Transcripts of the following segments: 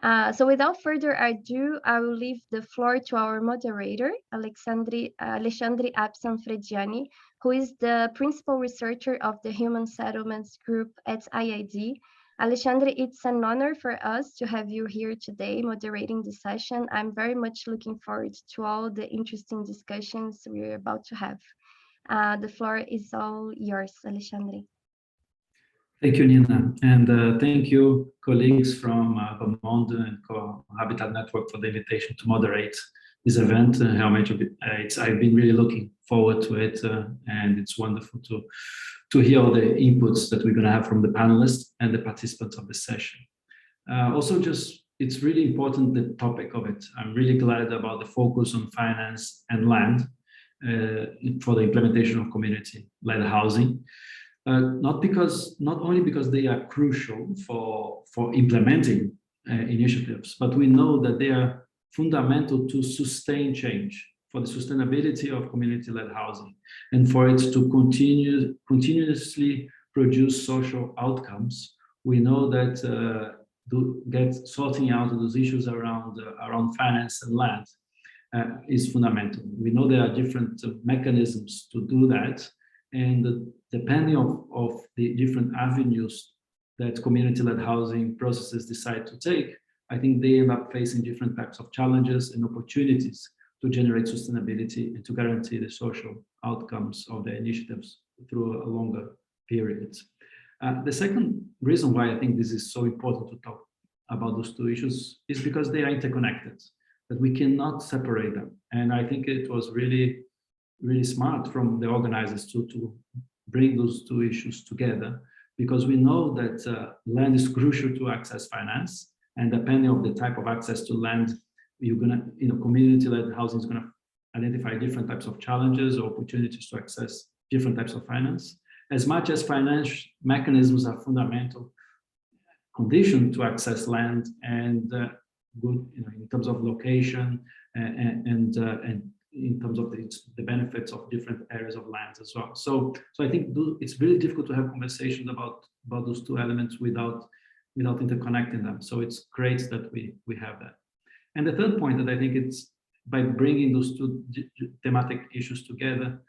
So without further ado, I will leave the floor to our moderator, Alexandre Frediani, who is the principal researcher of the Human Settlements Group at IIED. Alexandre, it's an honor for us to have you here today moderating the session. I'm very much looking forward to all the interesting discussions we're about to have. The floor is all yours, Alexandre. Thank you, Nina, and thank you, colleagues from urbaMonde and CoHabitat Network for the invitation to moderate this event. I've been really looking forward to it, and it's wonderful to hear all the inputs that we're going to have from the panelists and the participants of the session. It's really important, the topic of it. I'm really glad about the focus on finance and land for the implementation of community-led housing. Not only because they are crucial for implementing initiatives, but we know that they are fundamental to sustain change, for the sustainability of community-led housing, and for it to continuously produce social outcomes. We know that sorting out those issues around finance and land is fundamental. We know there are different mechanisms to do that, and depending of the different avenues that community-led housing processes decide to take, I think they end up facing different types of challenges and opportunities to generate sustainability and to guarantee the social outcomes of the initiatives through a longer period. The second reason why I think this is so important to talk about those two issues is because they are interconnected, that we cannot separate them. And I think it was really smart from the organizers to bring those two issues together, because we know that land is crucial to access finance, and depending on the type of access to land, community-led housing is going to identify different types of challenges or opportunities to access different types of finance. As much as financial mechanisms are fundamental condition to access land and good, in terms of location and in terms of the benefits of different areas of lands as well. So I think it's really difficult to have conversations about those two elements without interconnecting them. So it's great that we have that. And the third point that I think it's by bringing those two thematic issues together,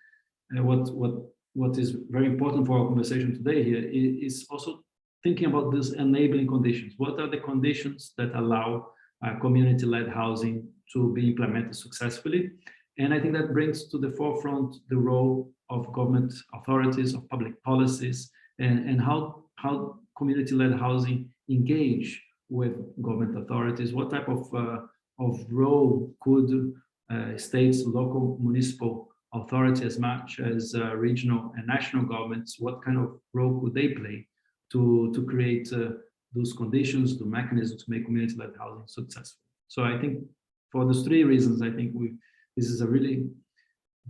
what is very important for our conversation today here is also thinking about these enabling conditions. What are the conditions that allow community-led housing to be implemented successfully? And I think that brings to the forefront the role of government authorities, of public policies, and how community-led housing engage with government authorities. What type of role could states, local, municipal authority, as much as regional and national governments, what kind of role could they play to create those conditions, the mechanisms to make community-led housing successful? So I think for those three reasons, I think this is a really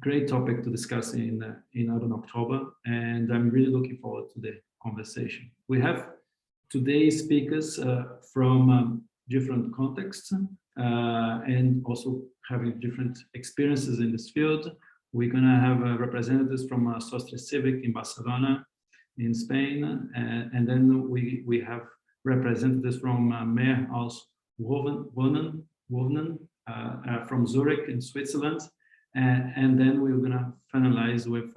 great topic to discuss in early October, and I'm really looking forward to the conversation. We have today's speakers from different contexts and also having different experiences in this field. We're going to have representatives from Sostre Civic in Barcelona, in Spain, and then we have representatives from Mehr, wohnen, from Zurich in Switzerland, and then we're going to finalize with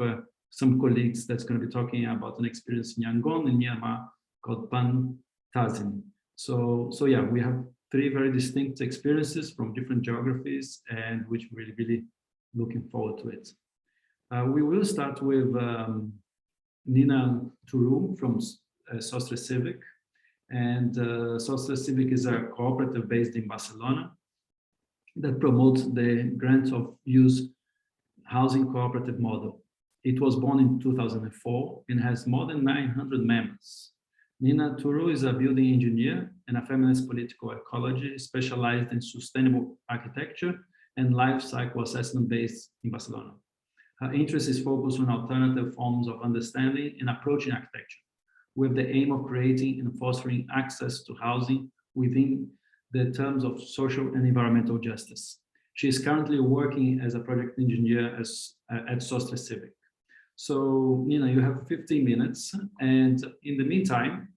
some colleagues that's going to be talking about an experience in Yangon in Myanmar called Pan Tazin. So yeah, we have three very distinct experiences from different geographies, and which we're really looking forward to it. We will start with Nina Turull from Sostre Civic, and Sostre Civic is a cooperative based in Barcelona that promotes the grant of use housing cooperative model. It was born in 2004 and has more than 900 members. Nina Turull is a building engineer and a feminist political ecology specialized in sustainable architecture and life cycle assessment based in Barcelona. Her interest is focused on alternative forms of understanding and approaching architecture, with the aim of creating and fostering access to housing within the terms of social and environmental justice. She is currently working as a project engineer at Sostre Civic. So, Nina, you have 15 minutes, and in the meantime,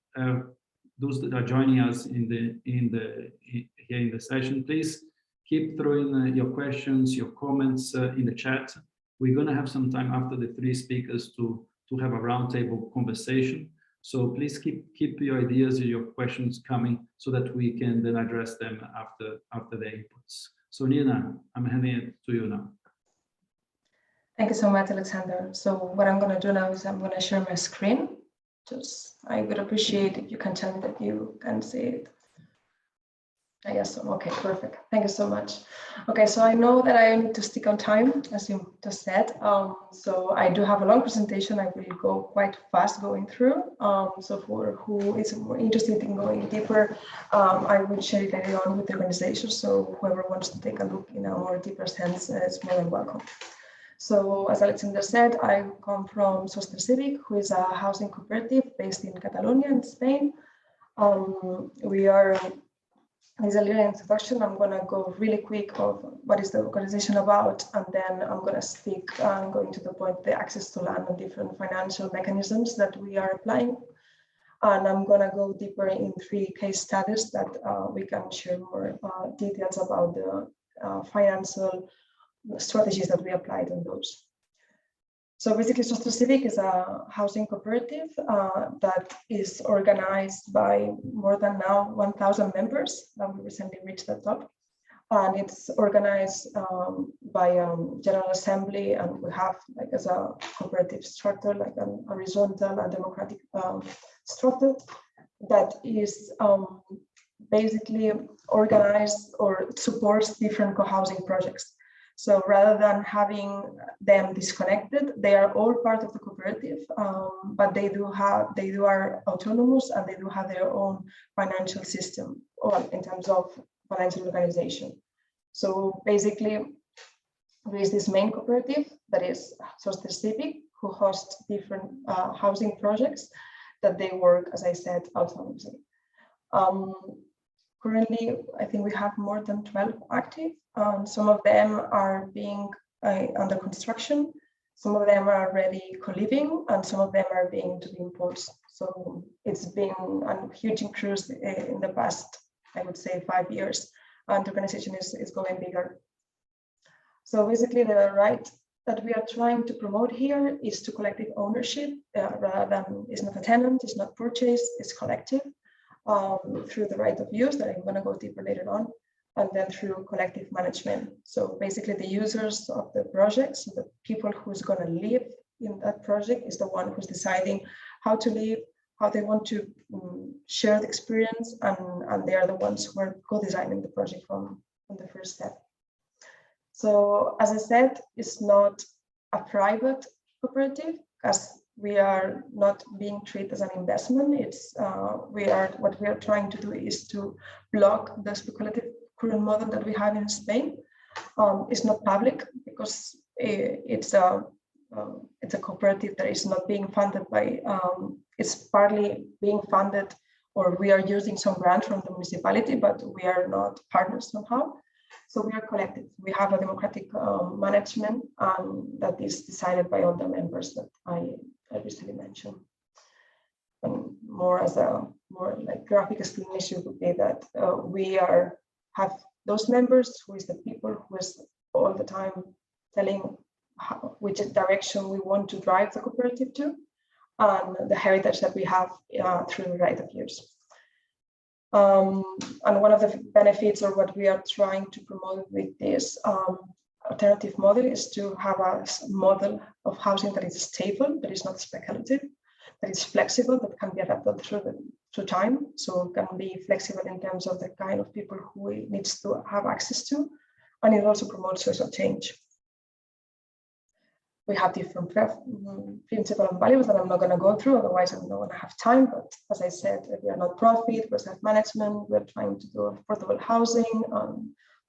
those that are joining us here in the session, please keep throwing your questions, your comments in the chat. We're going to have some time after the three speakers to have a roundtable conversation. So please keep your ideas and your questions coming so that we can then address them after the inputs. So Nina, I'm handing it to you now. Thank you so much, Alexander. So what I'm going to do now is I'm going to share my screen. I would appreciate if you can tell me that you can see it. Yes, okay, perfect. Thank you so much. Okay, so I know that I need to stick on time, as you just said. So I do have a long presentation. I will go quite fast going through. So for who is more interested in going deeper, I will share it later on with the organization. So whoever wants to take a look in a more deeper sense is more than welcome. So as Alexander said, I come from Sostre Civic, who is a housing cooperative based in Catalonia in Spain. As a little introduction, I'm going to go really quick of what is the organization about, and then I'm going to speak going to the point, the access to land and different financial mechanisms that we are applying. And I'm going to go deeper in 3 case studies that we can share more details about the financial strategies that we applied on those. So basically, Sostre Civic is a housing cooperative that is organized by more than now 1,000 members. We recently reached that top. And it's organized by General Assembly, and we have, like, as a cooperative structure, like an horizontal and democratic structure that is basically organized or supports different co-housing projects. So rather than having them disconnected, they are all part of the cooperative, but they are autonomous, and they do have their own financial system, or in terms of financial organization. So basically, there is this main cooperative that is Sostre Civic, who hosts different housing projects that they work, as I said, autonomously. Currently, I think we have more than 12 active. Some of them are being under construction. Some of them are already co-living, and some of them are being to be imposed. So it's been a huge increase in the past, I would say, 5 years, and the organization is going bigger. So basically, the right that we are trying to promote here is to collective ownership, rather than, it's not a tenant, it's not purchase, it's collective. Through the right of use that I'm going to go deeper later on, and then through collective management. So basically the users of the projects, the people who's going to live in that project, is the one who's deciding how to live, how they want to share the experience, and they are the ones who are co-designing the project from the first step. So as I said, it's not a private cooperative, as we are not being treated as an investment. It's what we are trying to do is to block the speculative current model that we have in Spain. It's not public because it's a cooperative that is not being funded by. It's partly being funded, or we are using some grant from the municipality, but we are not partners somehow. So we are collective. We have a democratic management that is decided by all the members that I recently mentioned. And more like graphic explanation would be that we have those members who is the people who is all the time telling which direction we want to drive the cooperative to, and the heritage that we have through the right of use. And one of the benefits, or what we are trying to promote with this alternative model, is to have a model of housing that is stable, that is not speculative, that is flexible, that can be adapted through time. So it can be flexible in terms of the kind of people who it needs to have access to, and it also promotes social change. We have different principles and values that I'm not going to go through, otherwise I'm not going to have time. But as I said, we are not profit, we're self-management, we're trying to do affordable housing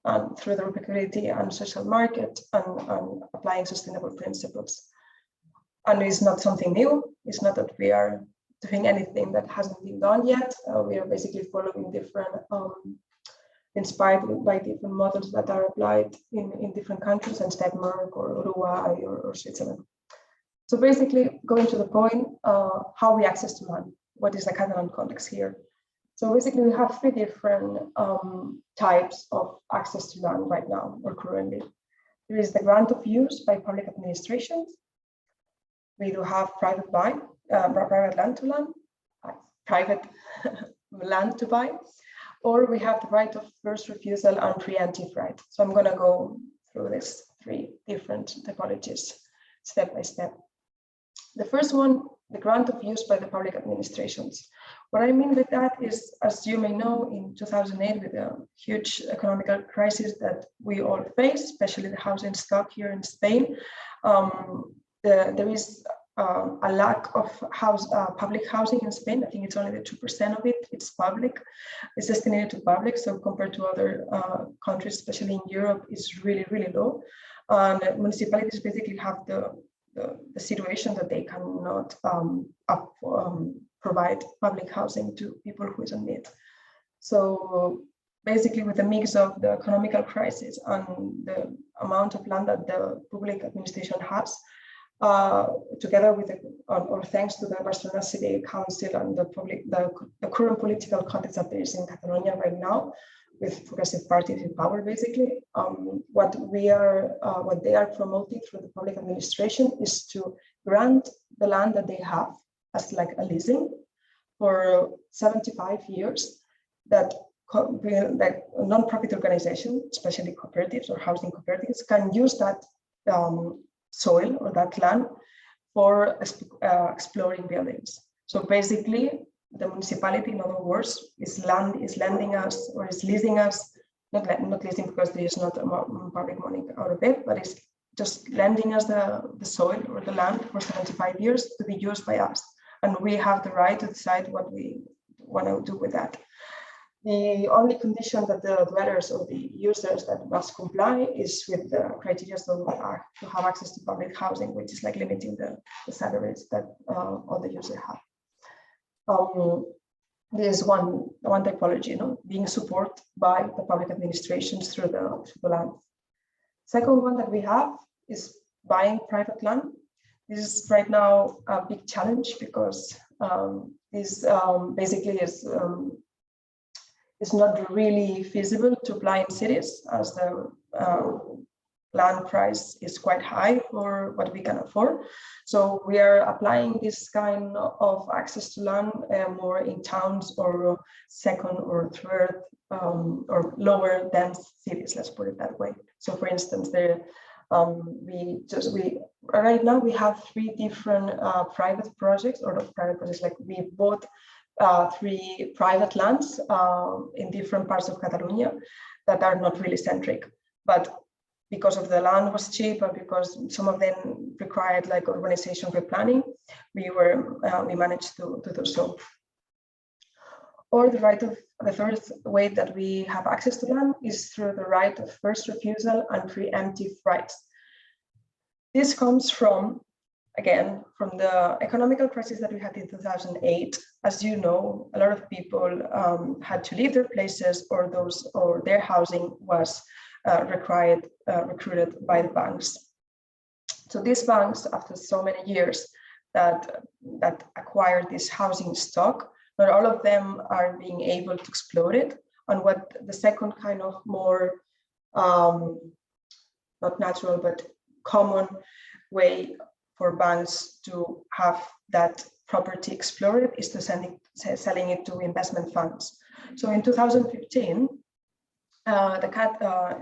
and through the replicability and social market, and applying sustainable principles. And it's not something new. It's not that we are doing anything that hasn't been done yet. We are basically following different, inspired by different models that are applied in different countries, and Denmark or Uruguay or Switzerland. So basically, going to the point, how we access to land. What is the Catalan context here? So basically, we have three different types of access to land right now or currently. There is the grant of use by public administrations. We do have private land to land, private land to buy, or we have the right of first refusal and preemptive right. So I'm going to go through these three different typologies step by step. The first one, the grant of use by the public administrations. What I mean with that is, as you may know, in 2008, with the huge economical crisis that we all face, especially the housing stock here in Spain, there is a lack of public housing in Spain. I think it's only the 2% of it. It's public. It's destinated to public. So compared to other countries, especially in Europe, it's really, really low. And municipalities basically have the situation that they cannot provide public housing to people who is in need. So basically, with the mix of the economical crisis and the amount of land that the public administration has, together with or thanks to the Barcelona City Council and the current political context that there is in Catalonia right now, with progressive parties in power, basically, what they are promoting through the public administration is to grant the land that they have as like a leasing for 75 years, that non-profit organizations, especially cooperatives or housing cooperatives, can use that soil or that land for exploring buildings. So basically, the municipality, in other words, is lending us or is leasing us, not leasing because there is not public money out of it, but it's just lending us the soil or the land for 75 years to be used by us. And we have the right to decide what we want to do with that. The only condition that the dwellers or the users that must comply is with the criteria to have access to public housing, which is like limiting the salaries that all the users have. This is one typology, being supported by the public administrations through the land. Second one that we have is buying private land. This is right now a big challenge because this basically is it's not really feasible to apply in cities, as the land price is quite high for what we can afford. So we are applying this kind of access to land more in towns or second or third or lower dense cities, let's put it that way. So for instance, right now we have three different private projects, or not private projects, like we bought 3 private lands in different parts of Catalonia that are not really centric, but because of the land was cheap and because some of them required like urbanization replanning, we managed to do so. Or the third way that we have access to land is through the right of first refusal and preemptive rights. This comes from the economical crisis that we had in 2008. As you know, a lot of people had to leave their places, or their housing was recruited by the banks. So these banks, after so many years that acquired this housing stock, not all of them are being able to exploit it. And what the second kind of more not natural but common way for banks to have that property explored is to selling it to investment funds. So in 2015,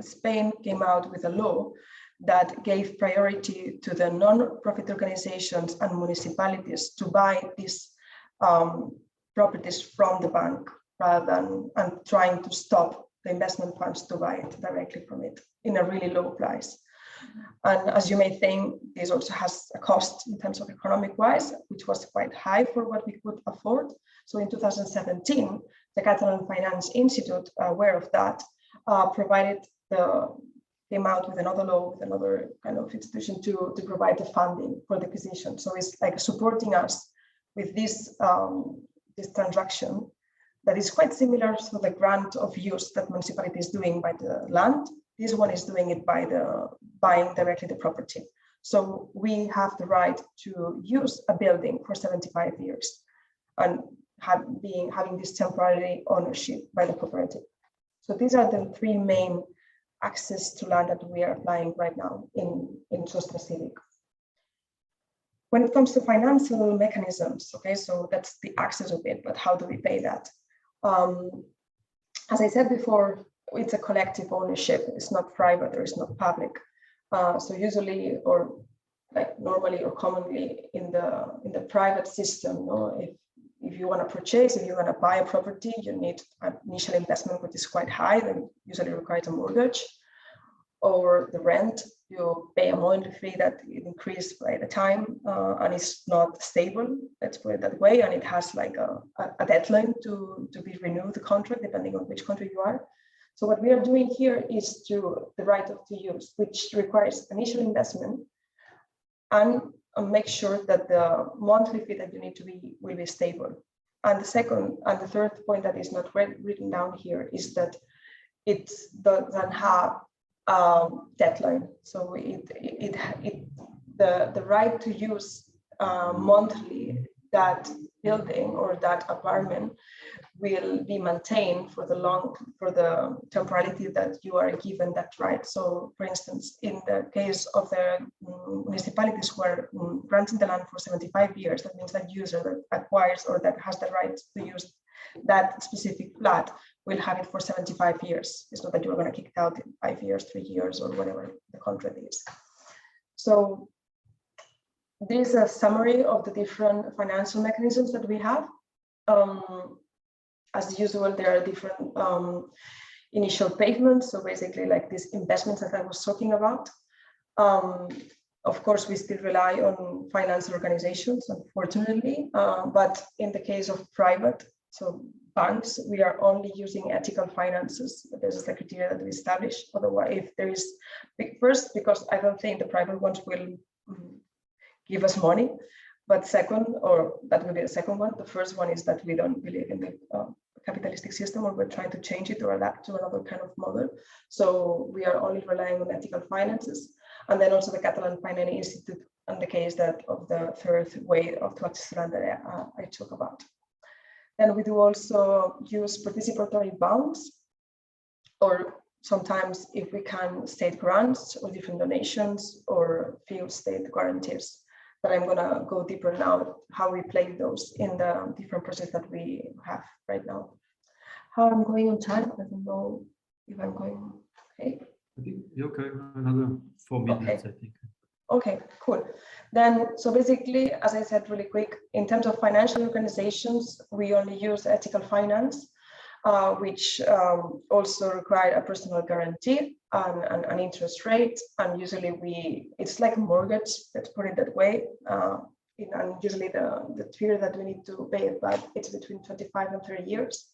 Spain came out with a law that gave priority to the non-profit organizations and municipalities to buy these properties from the bank, rather than trying to stop the investment funds to buy it directly from it in a really low price. And as you may think, this also has a cost in terms of economic wise, which was quite high for what we could afford. So in 2017, the Catalan Finance Institute, aware of that, came out with another law, with another kind of institution to provide the funding for the acquisition. So it's like supporting us with this transaction that is quite similar to the grant of use that municipality is doing by the land. This one is doing it by buying directly the property. So we have the right to use a building for 75 years. And having this temporary ownership by the cooperative. So these are the three main access to land that we are applying right now in Sostre Civic. When it comes to financial mechanisms, okay, so that's the access of it, but how do we pay that? As I said before, it's a collective ownership. It's not private or it's not public. So usually, or like normally or commonly in the private system, no, if you want to purchase, if you want to buy a property, you need an initial investment which is quite high, then usually requires a mortgage. Or the rent, you pay a monthly fee that increases by the time, and it's not stable, let's put it that way, and it has like a deadline to be renewed, the contract, depending on which country you are. So what we are doing here is to the right of to use, which requires initial investment and make sure that the monthly fee that you need to be will be stable. And the third point that is not written down here is that it doesn't have deadline. So the right to use monthly that building or that apartment will be maintained for the temporality that you are given that right. So for instance, in the case of the municipalities who are granting the land for 75 years, that means that user that acquires or that has the right to use that specific flat will have it for 75 years. It's not that you're going to kick it out in 5 years, 3 years, or whatever the contract is. So this is a summary of the different financial mechanisms that we have. As usual, there are different initial payments. So basically like these investments that I was talking about. Of course, we still rely on financial organizations, unfortunately, but in the case of private, so banks, we are only using ethical finances. This is the criteria that we establish. Otherwise, if there is, first, because I don't think the private ones will give us money, but second, or that will be the second one. The first one is that we don't believe in the capitalistic system, or we're trying to change it or adapt to another kind of model. So we are only relying on ethical finances. And then also the Catalan Finance Institute, and the case that of the third way of to access land that I talk about. Then we do also use participatory bonds, or sometimes if we can, state grants or different donations or field state guarantees. But I'm gonna go deeper now how we play those in the different projects that we have right now. How I'm going on time? I don't know if I'm going okay. I think you're okay, another 4 minutes, okay. I think. Okay, cool. Then, so basically, as I said really quick, in terms of financial organizations, we only use ethical finance, which also require a personal guarantee and an interest rate. And usually it's like a mortgage, let's put it that way. And usually the period that we need to pay it back, it's between 25 and 30 years.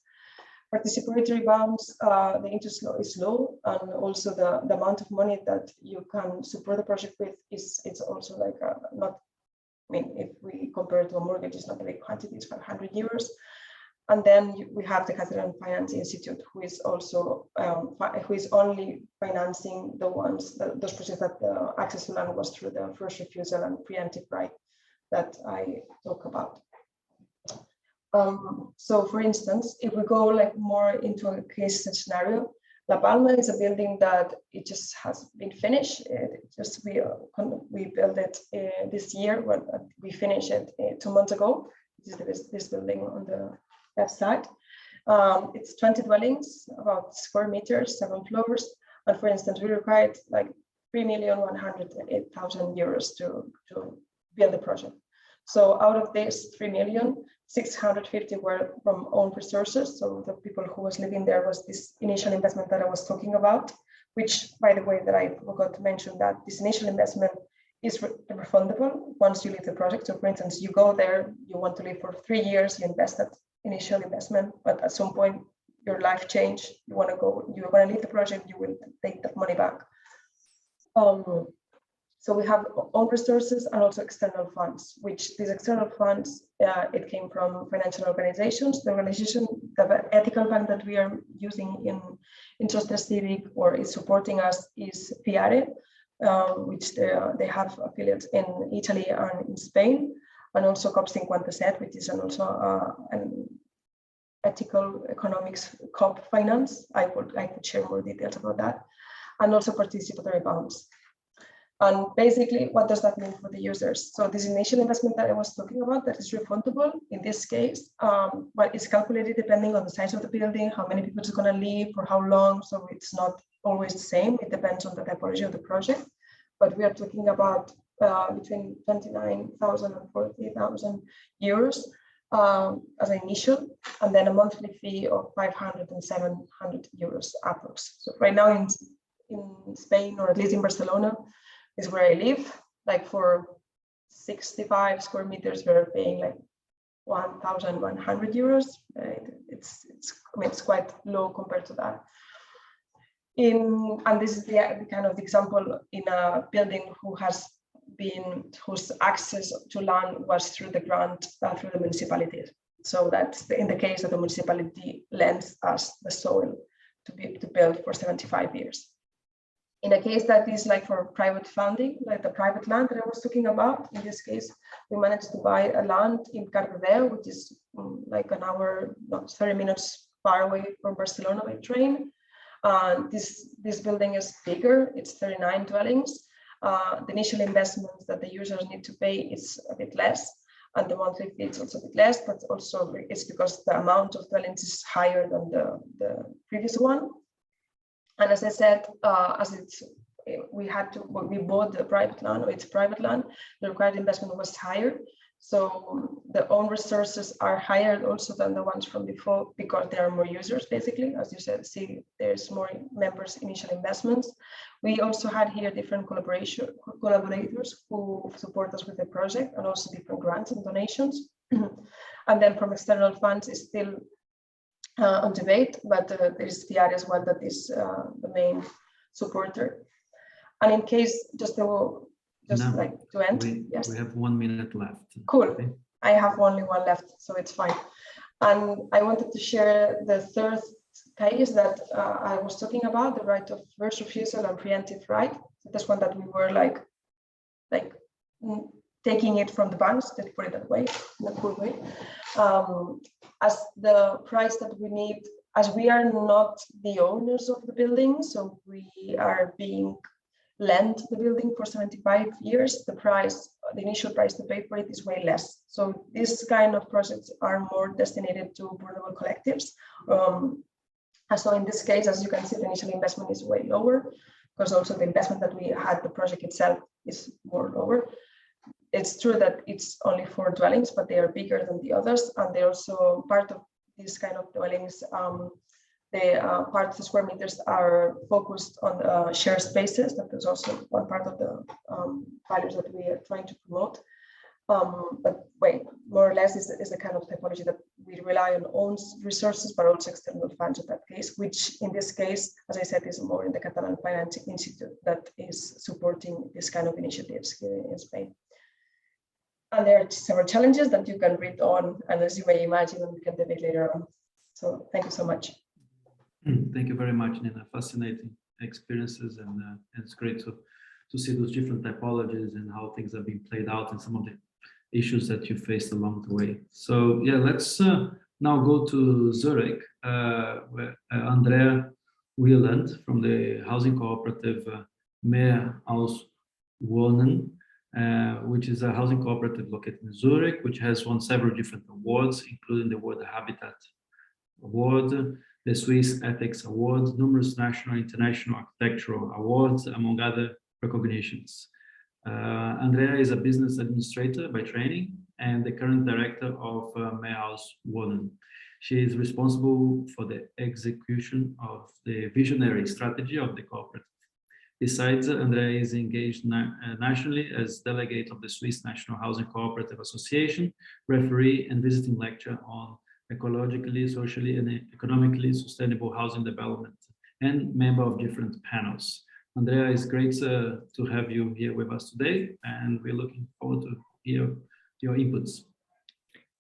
Participatory bonds, the interest is low, and also the amount of money that you can support the project with it's also like not, I mean, if we compare it to a mortgage, it's not a big quantity, it's 500 euros. And then we have the Catalan Finance Institute, who is also who is only financing those projects that the access to land was through the first refusal and preemptive right that I talk about. So for instance, if we go like more into a case scenario, La Palma is a building that it just has been finished. We built it this year. Well, we finished it 2 months ago. This is this building on the left side. It's 20 dwellings, about square meters, 7 floors. And for instance, we required like 3,108,000 euros to build the project. So out of this 3,650,000 were from own resources. So the people who was living there was this initial investment that I was talking about, which, by the way, that I forgot to mention, that this initial investment is refundable once you leave the project. So for instance, you go there, you want to live for 3 years, you invest that initial investment, but at some point your life changed, you want to leave the project, you will take that money back. So we have own resources and also external funds, which these external funds, it came from financial organizations. The ethical fund that we are using in Sostre Civic or is supporting us is Mehr, which they have affiliates in Italy and in Spain, and also COP 57, which is also ethical economics COP finance. I could share more details about that, and also participatory bonds. And basically, what does that mean for the users? So this initial investment that I was talking about, that is refundable in this case, but it's calculated depending on the size of the building, how many people is going to live, for how long. So it's not always the same. It depends on the typology of the project. But we are talking about between 29,000 and 40,000 euros as an initial, and then a monthly fee of 500 and 700 euros approx. So right now in Spain, or at least in Barcelona, is where I live. Like for 65 square meters, we're paying like 1,100 euros. It's quite low compared to that. And this is the kind of example in a building whose access to land was through the grant through the municipality. So that's in the case that the municipality lends us the soil to build for 75 years. In a case that is like for private funding, like the private land that I was talking about, in this case, we managed to buy a land in Cardedeu, which is like an hour, not 30 minutes far away from Barcelona by train. This building is bigger, it's 39 dwellings. The initial investments that the users need to pay is a bit less, and the monthly fee is also a bit less, but also it's because the amount of dwellings is higher than the previous one. And as I said, we bought the private land, or it's private land, the required investment was higher. So the own resources are higher also than the ones from before, because there are more users, basically. As you said, see, there's more members' initial investments. We also had here different collaborators who support us with the project, and also different grants and donations. And then from external funds is still on debate, but there's the area as well that is the main supporter. And in case, just to end, yes. We have 1 minute left. Cool. Okay. I have only one left, so it's fine. And I wanted to share the third case that I was talking about, the right of first refusal and preemptive right. That's one that we were like taking it from the banks, let's put it that way, in a cool way. As the price that we need, as we are not the owners of the building, so we are being lent the building for 75 years, the initial price to pay for it is way less. So these kind of projects are more destined to vulnerable collectives. So in this case, as you can see, the initial investment is way lower, because also the investment that we had, the project itself, is more lower. It's true that it's only 4 dwellings, but they are bigger than the others, and they're also part of these kind of dwellings. Part of the square meters are focused on shared spaces. That is also one part of the values that we are trying to promote. But more or less is the kind of typology that we rely on own resources, but also external funds in that case, which in this case, as I said, is more in the Catalan Financing Institute that is supporting this kind of initiatives here in Spain. And there are several challenges that you can read on, and as you may imagine, we can debate later on. So thank you so much. Thank you very much, Nina. Fascinating experiences, and it's great to see those different typologies and how things are being played out and some of the issues that you faced along the way. So yeah, let's now go to Zurich, where Andrea Wieland from the housing cooperative Mehr, wohnen, which is a housing cooperative located in Zurich, which has won several different awards, including the CoHabitat Award, the Swiss Ethics Award, numerous national and international architectural awards, among other recognitions. Andrea is a business administrator by training and the current director of Mehr, wohnen. She is responsible for the execution of the visionary strategy of the cooperative. Besides, Andrea is engaged nationally as delegate of the Swiss National Housing Cooperative Association, referee and visiting lecturer on ecologically, socially, and economically sustainable housing development, and member of different panels. Andrea, it's great to have you here with us today, and we're looking forward to hear your inputs.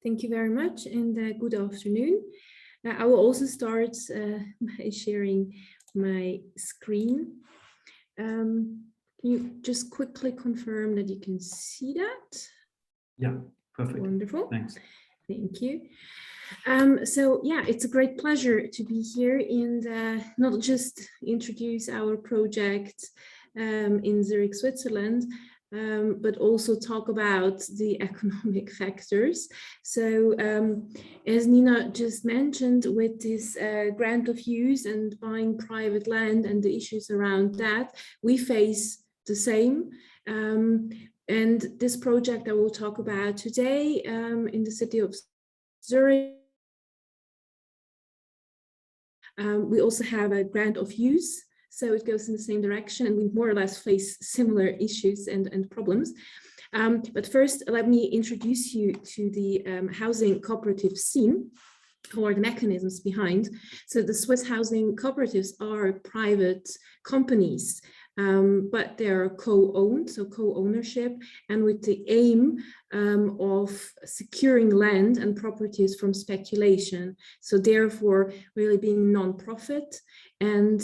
Thank you very much, and good afternoon. I will also start by sharing my screen. Can you just quickly confirm that you can see that? Yeah, perfect. Wonderful. Thanks. Thank you. So yeah, it's a great pleasure to be here and not just introduce our project in Zurich, Switzerland, but also talk about the economic factors. So as Nina just mentioned, with this grant of use and buying private land and the issues around that, we face the same. And this project I will talk about today in the city of Zurich, we also have a grant of use, so it goes in the same direction, and we more or less face similar issues and problems. But first, let me introduce you to the housing cooperative scene, or the mechanisms behind. So the Swiss housing cooperatives are private companies, but they are co-owned, so co-ownership, and with the aim of securing land and properties from speculation. So therefore, really being non-profit. And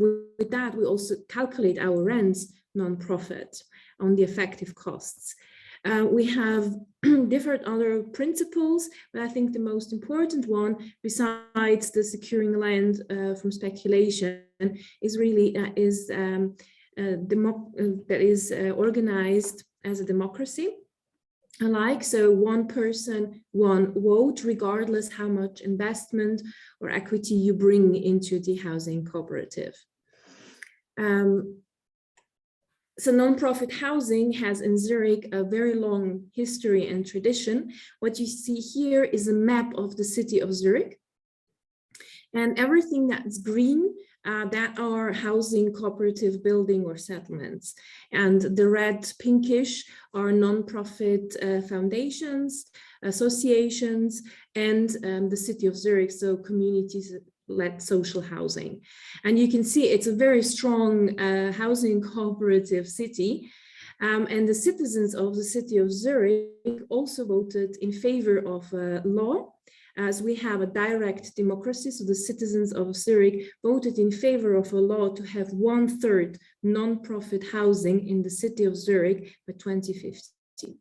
with that, we also calculate our rents non-profit on the effective costs. We have different other principles, but I think the most important one, besides the securing land from speculation, is really that is organized as a democracy alike. So one person, one vote, regardless how much investment or equity you bring into the housing cooperative. So non-profit housing has in Zurich a very long history and tradition. What you see here is a map of the city of Zurich. And everything that's green, that are housing cooperative building or settlements. And the red pinkish are non-profit foundations, associations, and the city of Zurich, so communities-led social housing. And you can see it's a very strong housing cooperative city. And the citizens of the city of Zurich also voted in favor of a law, as we have a direct democracy. So the citizens of Zurich voted in favor of a law to have 1/3 non-profit housing in the city of Zurich by 2050.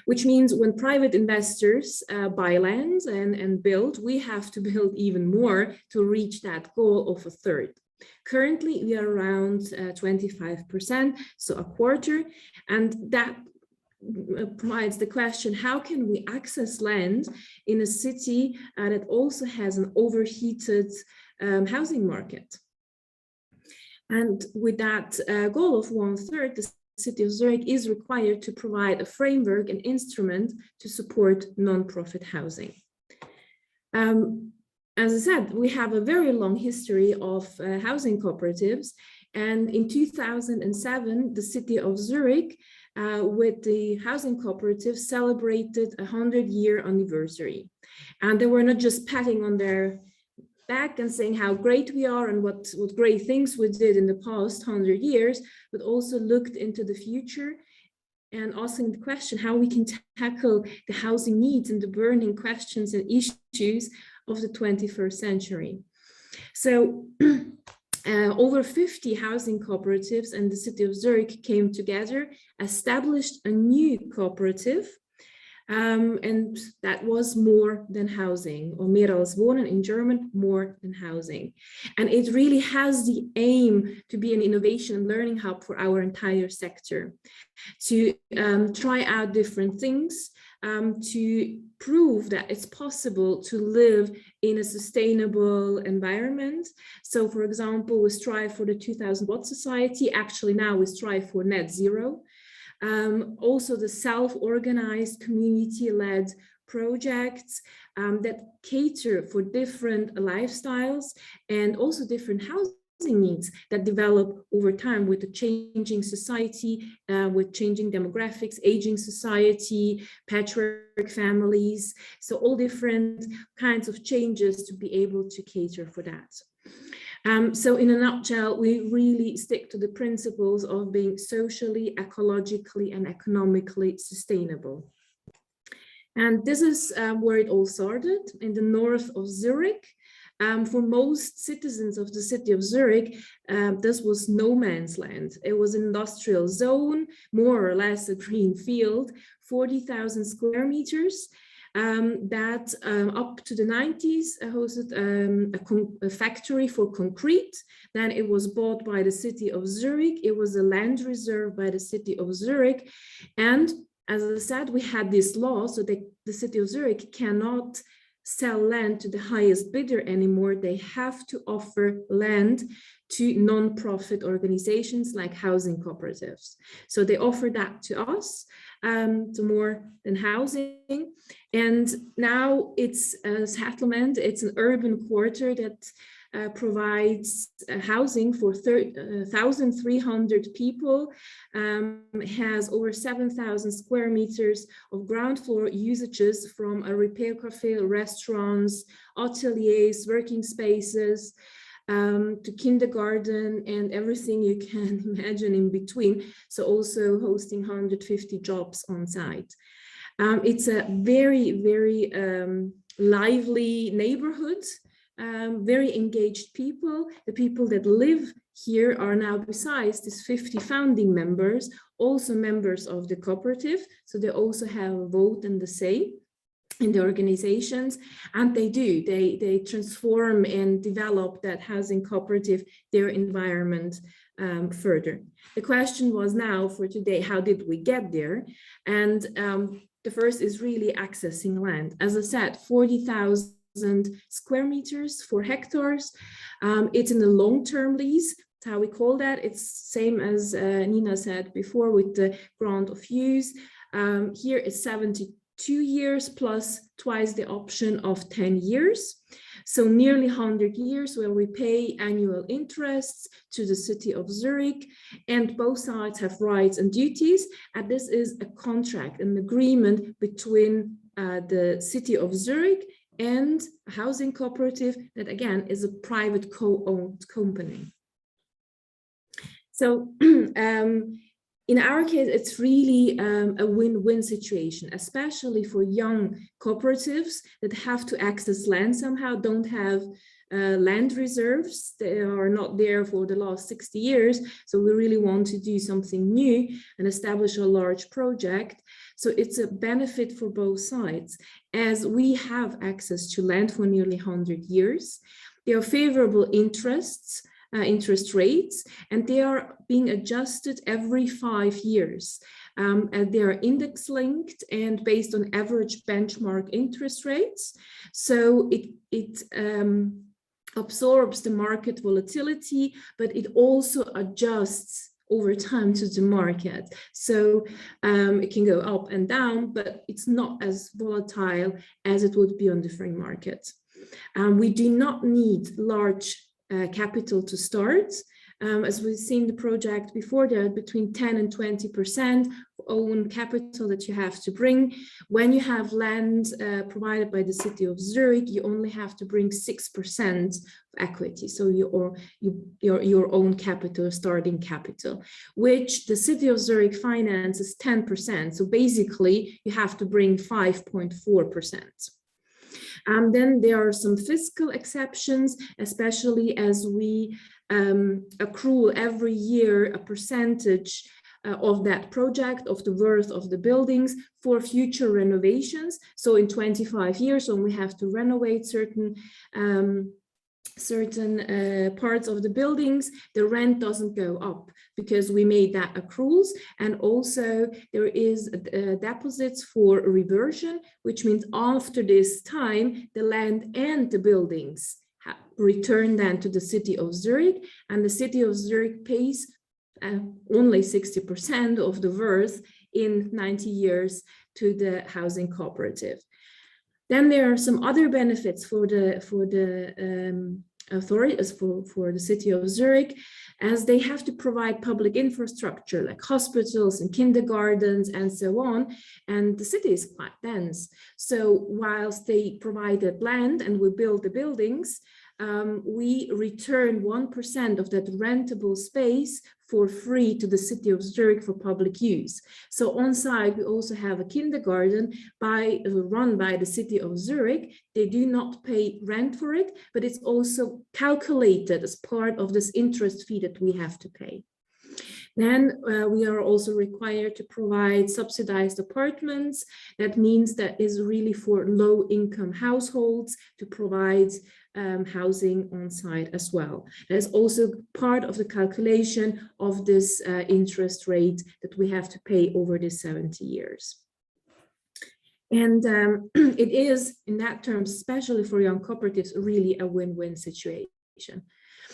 Which means when private investors buy land and build, we have to build even more to reach that goal of 1/3. Currently, we are around 25%, so a quarter, and that provides the question, how can we access land in a city that also has an overheated housing market? And with that goal of 1/3, the city of Zurich is required to provide a framework and instrument to support non-profit housing. As I said, we have a very long history of housing cooperatives, and in 2007, the city of Zurich with the housing cooperative celebrated a 100-year anniversary. And they were not just patting on their back and saying how great we are and what great things we did in the past 100 years, but also looked into the future and asking the question how we can tackle the housing needs and the burning questions and issues of the 21st century. So over 50 housing cooperatives and the city of Zurich came together, established a new cooperative, and that was More Than Housing, or Mehr wohnen in German, more than housing. And it really has the aim to be an innovation and learning hub for our entire sector, to try out different things, to prove that it's possible to live in a sustainable environment. So for example, we strive for the 2000 watt society. Actually now we strive for net zero. Also the self-organized community-led projects that cater for different lifestyles and also different housing needs that develop over time with the changing society, with changing demographics, aging society, patchwork families. So all different kinds of changes to be able to cater for that. So in a nutshell, we really stick to the principles of being socially, ecologically, and economically sustainable. And this is where it all started, in the north of Zurich. For most citizens of the city of Zurich, this was no man's land. It was an industrial zone, more or less a green field, 40,000 square meters. that up to the 90s hosted a factory for concrete. Then it was bought by the city of Zurich. It was a land reserve by the city of Zurich. And as I said, we had this law so that the city of Zurich cannot sell land to the highest bidder anymore. They have to offer land to non-profit organizations like housing cooperatives. So they offer that to us, to more than housing. And now it's a settlement, it's an urban quarter that provides housing for 1,300 people, has over 7,000 square meters of ground floor usages from a repair cafe, restaurants, ateliers, working spaces, to kindergarten and everything you can imagine in between. So also hosting 150 jobs on site. It's a very, very lively neighborhood. Very engaged people. The people that live here are now, besides these 50 founding members, also members of the cooperative. So they also have a vote and a say in the organizations, and they transform and develop that housing cooperative, their environment further. The question was now for today, how did we get there? And the first is really accessing land. As I said, 40,000 square meters, 4 hectares. It's in a long-term lease. That's how we call that. It's same as Nina said before with the grant of use. Here it's 72 years plus twice the option of 10 years. So nearly 100 years where we pay annual interests to the city of Zurich, and both sides have rights and duties. And this is a contract, an agreement between the city of Zurich and a housing cooperative that again is a private co-owned company. So in our case, it's really a win-win situation, especially for young cooperatives that have to access land somehow, don't have land reserves. They are not there for the last 60 years. So we really want to do something new and establish a large project. So it's a benefit for both sides, as we have access to land for nearly 100 years. There are favorable interest rates, and they are being adjusted every 5 years. And they are index linked and based on average benchmark interest rates. So it absorbs the market volatility, but it also adjusts over time to the market. So it can go up and down, but it's not as volatile as it would be on the free market. We do not need large capital to start. As we've seen the project before, there are between 10 and 20% own capital that you have to bring. When you have land provided by the city of Zurich, you only have to bring 6% of equity, so your own capital, starting capital, which the city of Zurich finances 10%. So basically, you have to bring 5.4%. Then there are some fiscal exceptions, especially as we accrue every year a percentage of that project, of the worth of the buildings for future renovations. So in 25 years, when we have to renovate certain parts of the buildings, the rent doesn't go up because we made that accruals. And also there is deposits for reversion, which means after this time, the land and the buildings return then to the city of Zurich, and the city of Zurich pays only 60% of the worth in 90 years to the housing cooperative. Then there are some other benefits for the authorities, for the city of Zurich, as they have to provide public infrastructure like hospitals and kindergartens and so on. And the city is quite dense. So whilst they provided land and we build the buildings, we return 1% of that rentable space for free to the city of Zurich for public use. So on site, we also have a kindergarten run by the city of Zurich. They do not pay rent for it, but it's also calculated as part of this interest fee that we have to pay. Then we are also required to provide subsidized apartments. That means that is really for low-income households to provide housing on site as well. That is also part of the calculation of this interest rate that we have to pay over the 70 years. And it is, in that terms, especially for young cooperatives, really a win-win situation.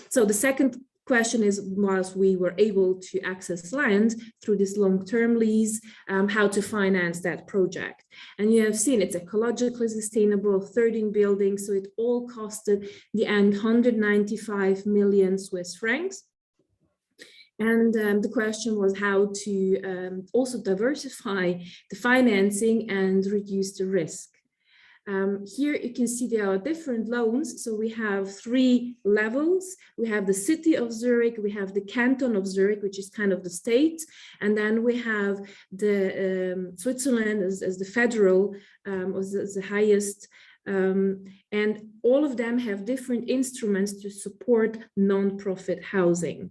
So the second question is, whilst we were able to access land through this long-term lease, how to finance that project. And you have seen it's ecologically sustainable, 13 buildings, so it all costed the end 195 million Swiss francs. And the question was how to also diversify the financing and reduce the risk. Here you can see there are different loans. So we have 3 levels. We have the city of Zurich, we have the canton of Zurich, which is kind of the state. And then we have the Switzerland as the federal, as the highest. And all of them have different instruments to support non-profit housing,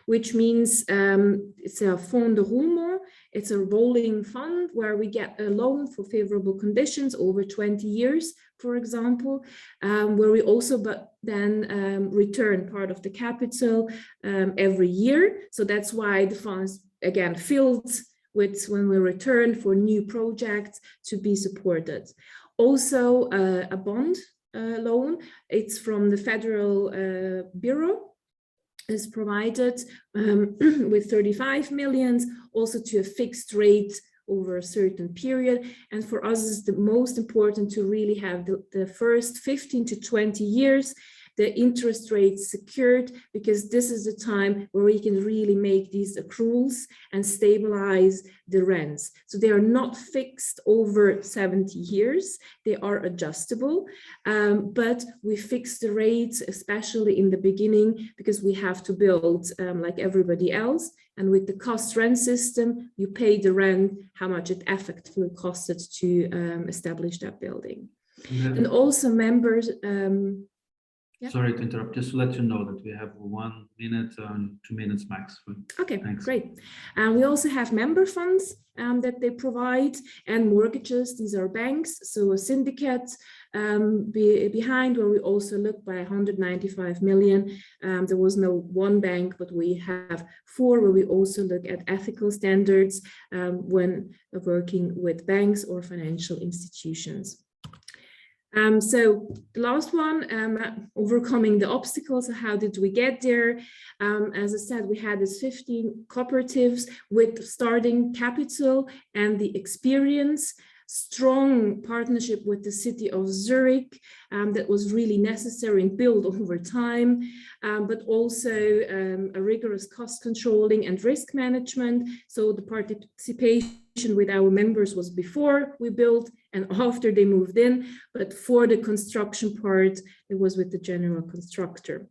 which means it's a fonds de roulement. It's a rolling fund where we get a loan for favorable conditions over 20 years, for example, where we also then return part of the capital every year. So that's why the funds, again, filled with when we return for new projects to be supported. Also a bond loan, it's from the Federal Bureau, is provided with 35 million, also to a fixed rate over a certain period. And for us, it's the most important to really have the first 15 to 20 years, the interest rates secured, because this is the time where we can really make these accruals and stabilize the rents. So they are not fixed over 70 years, they are adjustable, but we fix the rates, especially in the beginning, because we have to build like everybody else. And with the cost rent system, you pay the rent, how much it effectively costed to establish that building. And also members, yeah. Sorry to interrupt, just to let you know that we have 1 minute and 2 minutes max. Okay, thanks. Great. We also have member funds that they provide, and mortgages. These are banks, so a syndicate behind, where we also look by 195 million. There was no one bank, but we have 4 where we also look at ethical standards when working with banks or financial institutions. So the last one, overcoming the obstacles. How did we get there? As I said, we had this 15 cooperatives with starting capital and the experience, strong partnership with the city of Zurich that was really necessary and built over time, but also a rigorous cost controlling and risk management. So the participation with our members was before we built and after they moved in, but for the construction part, it was with the general constructor.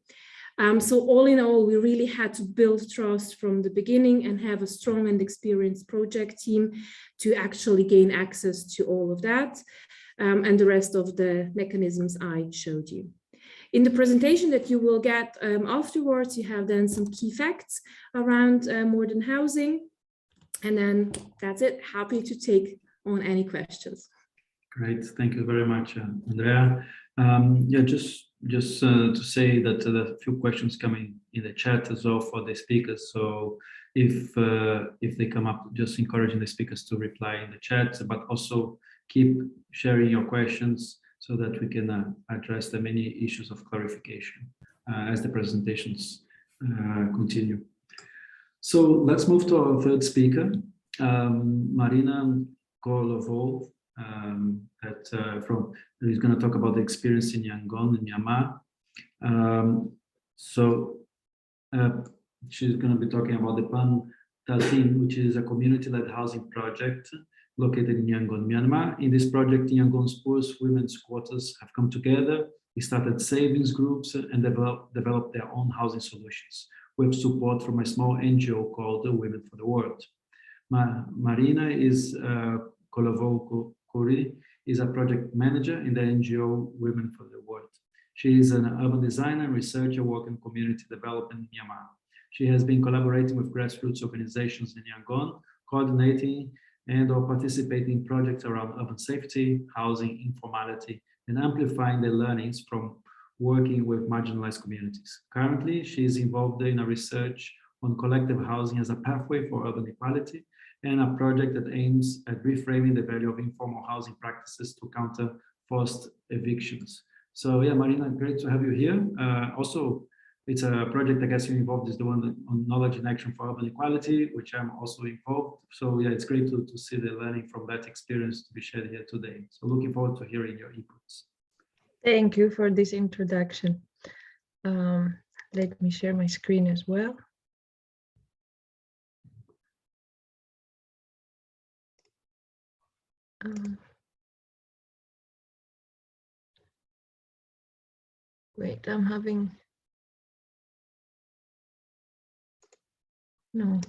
So all in all, we really had to build trust from the beginning and have a strong and experienced project team to actually gain access to all of that and the rest of the mechanisms I showed you. In the presentation that you will get afterwards, you have then some key facts around modern housing. And then that's it. Happy to take on any questions. Great, thank you very much, Andrea. Yeah, just to say that there are a few questions coming in the chat as well for the speakers. So if they come up, just encouraging the speakers to reply in the chat, but also keep sharing your questions so that we can address the many issues of clarification as the presentations continue. So let's move to our third speaker, Marina Kolovou, who's going to talk about the experience in Yangon in Myanmar. She's going to be talking about the Pan Tatin, which is a community-led housing project located in Yangon, Myanmar. In this project, Yangon's poor women's quarters have come together. We started savings groups and developed their own housing solutions with support from a small NGO called Women for the World. Marina is Kolovou is a project manager in the NGO Women for the World. She is an urban designer and researcher working in community development in Myanmar. She has been collaborating with grassroots organizations in Yangon, coordinating and/or participating in projects around urban safety, housing, informality, and amplifying the learnings from working with marginalized communities. Currently, she is involved in a research on collective housing as a pathway for urban equality and a project that aims at reframing the value of informal housing practices to counter forced evictions. So yeah, Marina, great to have you here. Also, it's a project I guess you're involved is the one on knowledge and action for urban equality, which I'm also involved. So yeah, it's great to see the learning from that experience to be shared here today. So looking forward to hearing your inputs. Thank you for this introduction. Let me share my screen as well. Wait, I'm having, no.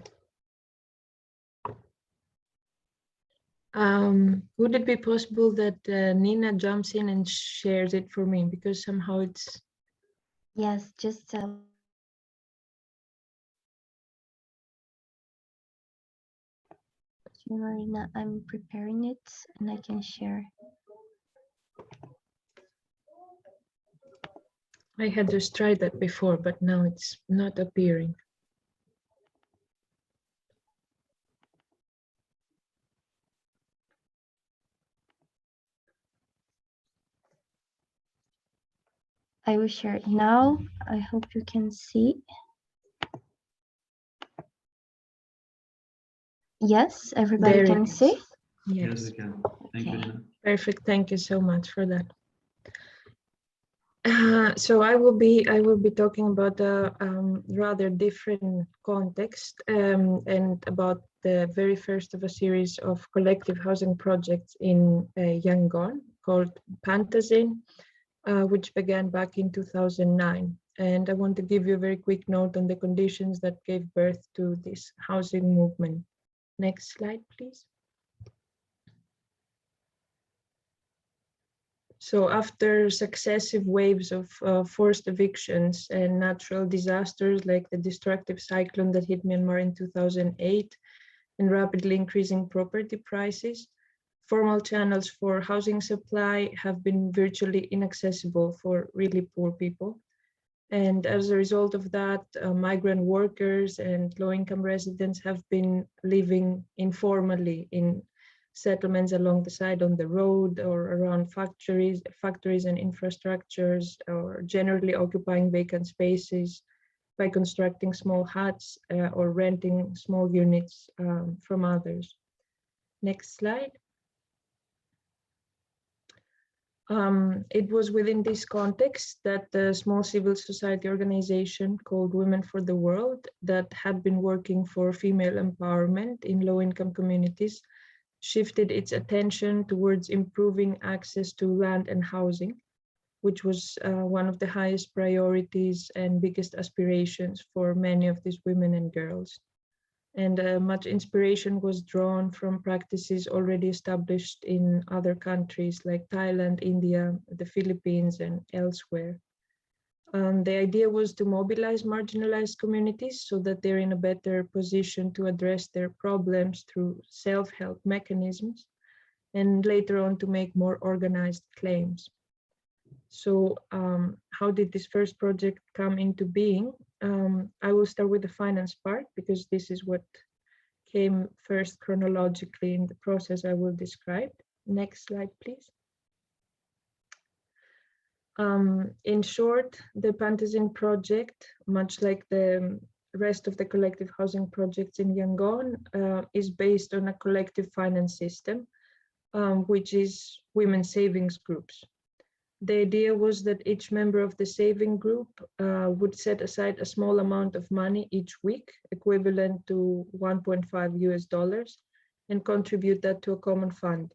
Would it be possible that Nina jumps in and shares it for me? Because somehow it's... Yes, just Marina, I'm preparing it and I can share. I had just tried that before, but now it's not appearing. I will share it now. I hope you can see. Yes, everybody There can it is. see. Yes, we can. Thank you, Okay. Nina. Perfect. Thank you so much for that. So I will be talking about a rather different context and about the very first of a series of collective housing projects in Yangon called Pantazin, which began back in 2009. And I want to give you a very quick note on the conditions that gave birth to this housing movement. Next slide, please. So after successive waves of forced evictions and natural disasters like the destructive cyclone that hit Myanmar in 2008 and rapidly increasing property prices, formal channels for housing supply have been virtually inaccessible for really poor people. And as a result of that, migrant workers and low-income residents have been living informally in settlements along the side on the road or around factories and infrastructures, or generally occupying vacant spaces by constructing small huts or renting small units from others. Next slide. It was within this context that the small civil society organization called Women for the World, that had been working for female empowerment in low-income communities, shifted its attention towards improving access to land and housing, which was one of the highest priorities and biggest aspirations for many of these women and girls. And much inspiration was drawn from practices already established in other countries like Thailand, India, the Philippines, and elsewhere. The idea was to mobilize marginalized communities so that they're in a better position to address their problems through self-help mechanisms, and later on to make more organized claims. So how did this first project come into being? I will start with the finance part because this is what came first chronologically in the process I will describe. Next slide, please. In short, the Pantazin project, much like the rest of the collective housing projects in Yangon, is based on a collective finance system, which is women savings groups. The idea was that each member of the saving group would set aside a small amount of money each week, equivalent to $1.5 US, and contribute that to a common fund.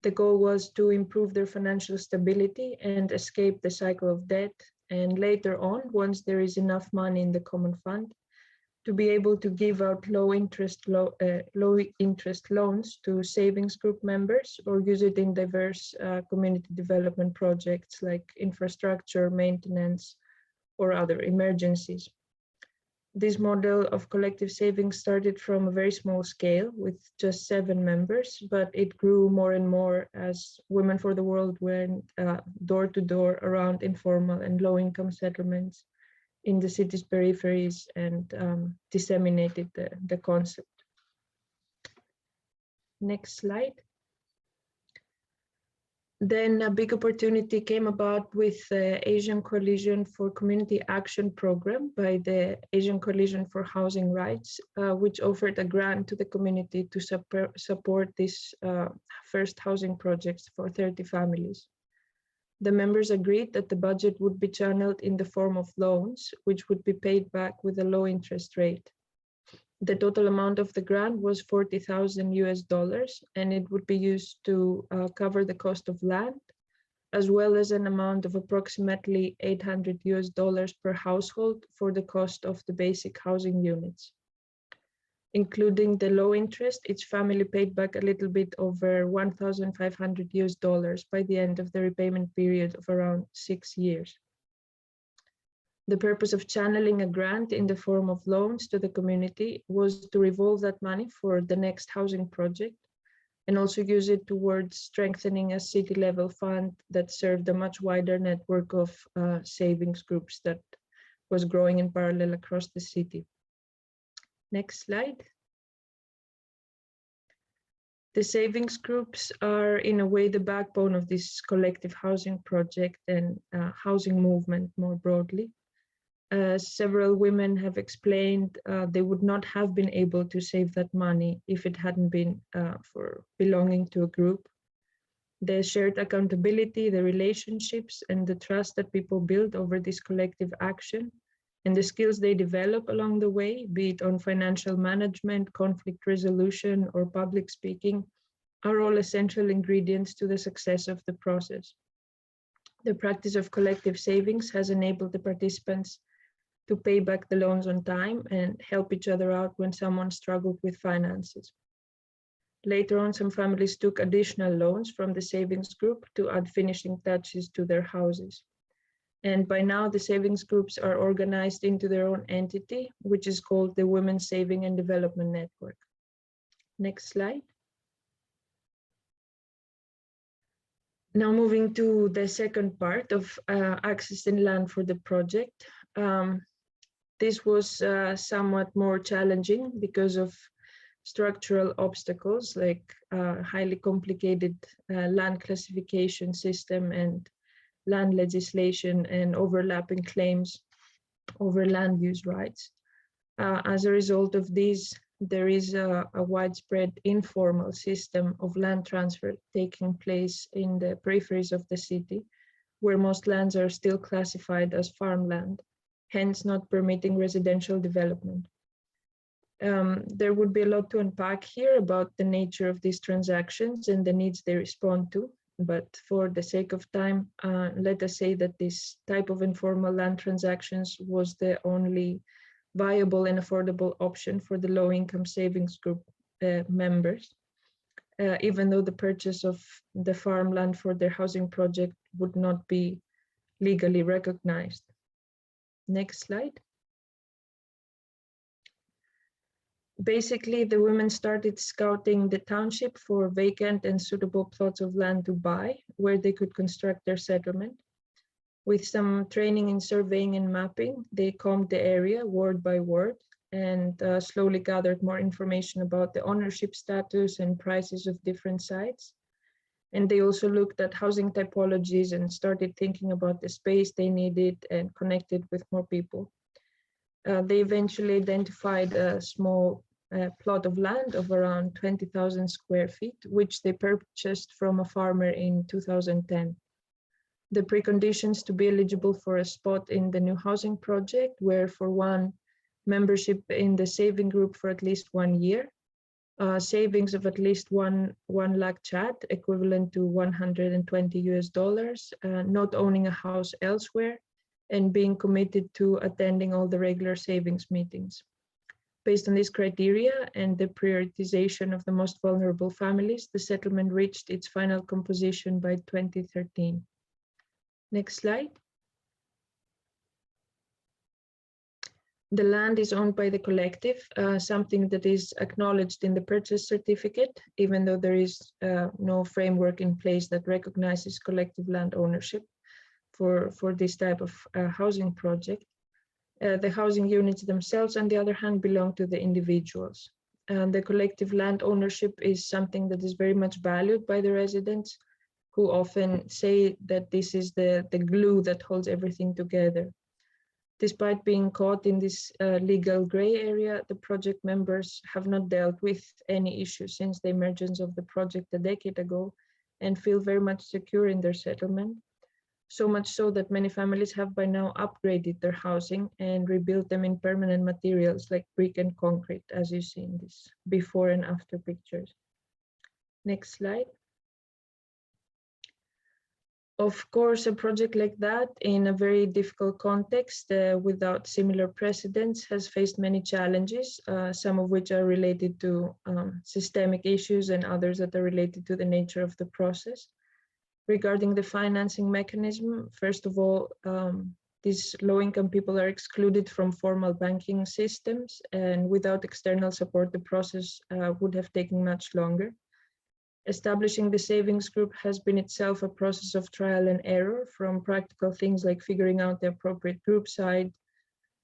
The goal was to improve their financial stability and escape the cycle of debt. And later on, once there is enough money in the common fund, to be able to give out low interest loans to savings group members or use it in diverse community development projects like infrastructure, maintenance, or other emergencies. This model of collective savings started from a very small scale with just 7 members, but it grew more and more as Women for the World went door to door around informal and low-income settlements in the city's peripheries and disseminated the concept. Next slide. Then a big opportunity came about with the Asian Coalition for Community Action Program by the Asian Coalition for Housing Rights, which offered a grant to the community to support these first housing projects for 30 families. The members agreed that the budget would be channeled in the form of loans, which would be paid back with a low interest rate. The total amount of the grant was $40,000 and it would be used to cover the cost of land, as well as an amount of approximately $800 per household for the cost of the basic housing units. Including the low interest, each family paid back a little bit over $1,500 by the end of the repayment period of around 6 years. The purpose of channeling a grant in the form of loans to the community was to revolve that money for the next housing project and also use it towards strengthening a city-level fund that served a much wider network of savings groups that was growing in parallel across the city. Next slide. The savings groups are in a way the backbone of this collective housing project and housing movement more broadly. Several women have explained they would not have been able to save that money if it hadn't been for belonging to a group. The shared accountability, the relationships, and the trust that people build over this collective action, and the skills they develop along the way, be it on financial management, conflict resolution, or public speaking, are all essential ingredients to the success of the process. The practice of collective savings has enabled the participants to pay back the loans on time and help each other out when someone struggled with finances. Later on, some families took additional loans from the savings group to add finishing touches to their houses. And by now, the savings groups are organized into their own entity, which is called the Women's Saving and Development Network. Next slide. Now moving to the second part of accessing land for the project. This was somewhat more challenging because of structural obstacles like highly complicated land classification system and land legislation and overlapping claims over land use rights. As a result of these, there is a widespread informal system of land transfer taking place in the peripheries of the city, where most lands are still classified as farmland, hence not permitting residential development. There would be a lot to unpack here about the nature of these transactions and the needs they respond to, but for the sake of time, let us say that this type of informal land transactions was the only viable and affordable option for the low-income savings group members, even though the purchase of the farmland for their housing project would not be legally recognized. Next slide. Basically, the women started scouting the township for vacant and suitable plots of land to buy, where they could construct their settlement. With some training in surveying and mapping, they combed the area ward by ward and slowly gathered more information about the ownership status and prices of different sites. And they also looked at housing typologies and started thinking about the space they needed and connected with more people. They eventually identified a small plot of land of around 20,000 square feet, which they purchased from a farmer in 2010. The preconditions to be eligible for a spot in the new housing project were, for one, membership in the saving group for at least 1 year, savings of at least 1 lakh CHF, equivalent to $120 US, not owning a house elsewhere, and being committed to attending all the regular savings meetings. Based on these criteria and the prioritization of the most vulnerable families, the settlement reached its final composition by 2013. Next slide. The land is owned by the collective, something that is acknowledged in the purchase certificate, even though there is no framework in place that recognizes collective land ownership for this type of housing project. The housing units themselves, on the other hand, belong to the individuals. And the collective land ownership is something that is very much valued by the residents, who often say that this is the glue that holds everything together. Despite being caught in this legal gray area, the project members have not dealt with any issues since the emergence of the project a decade ago and feel very much secure in their settlement. So much so that many families have by now upgraded their housing and rebuilt them in permanent materials like brick and concrete, as you see in this before and after pictures. Next slide. Of course, a project like that in a very difficult context without similar precedents has faced many challenges, some of which are related to systemic issues and others that are related to the nature of the process. Regarding the financing mechanism, first of all, these low-income people are excluded from formal banking systems, and without external support, the process would have taken much longer. Establishing the savings group has been itself a process of trial and error, from practical things like figuring out the appropriate group size,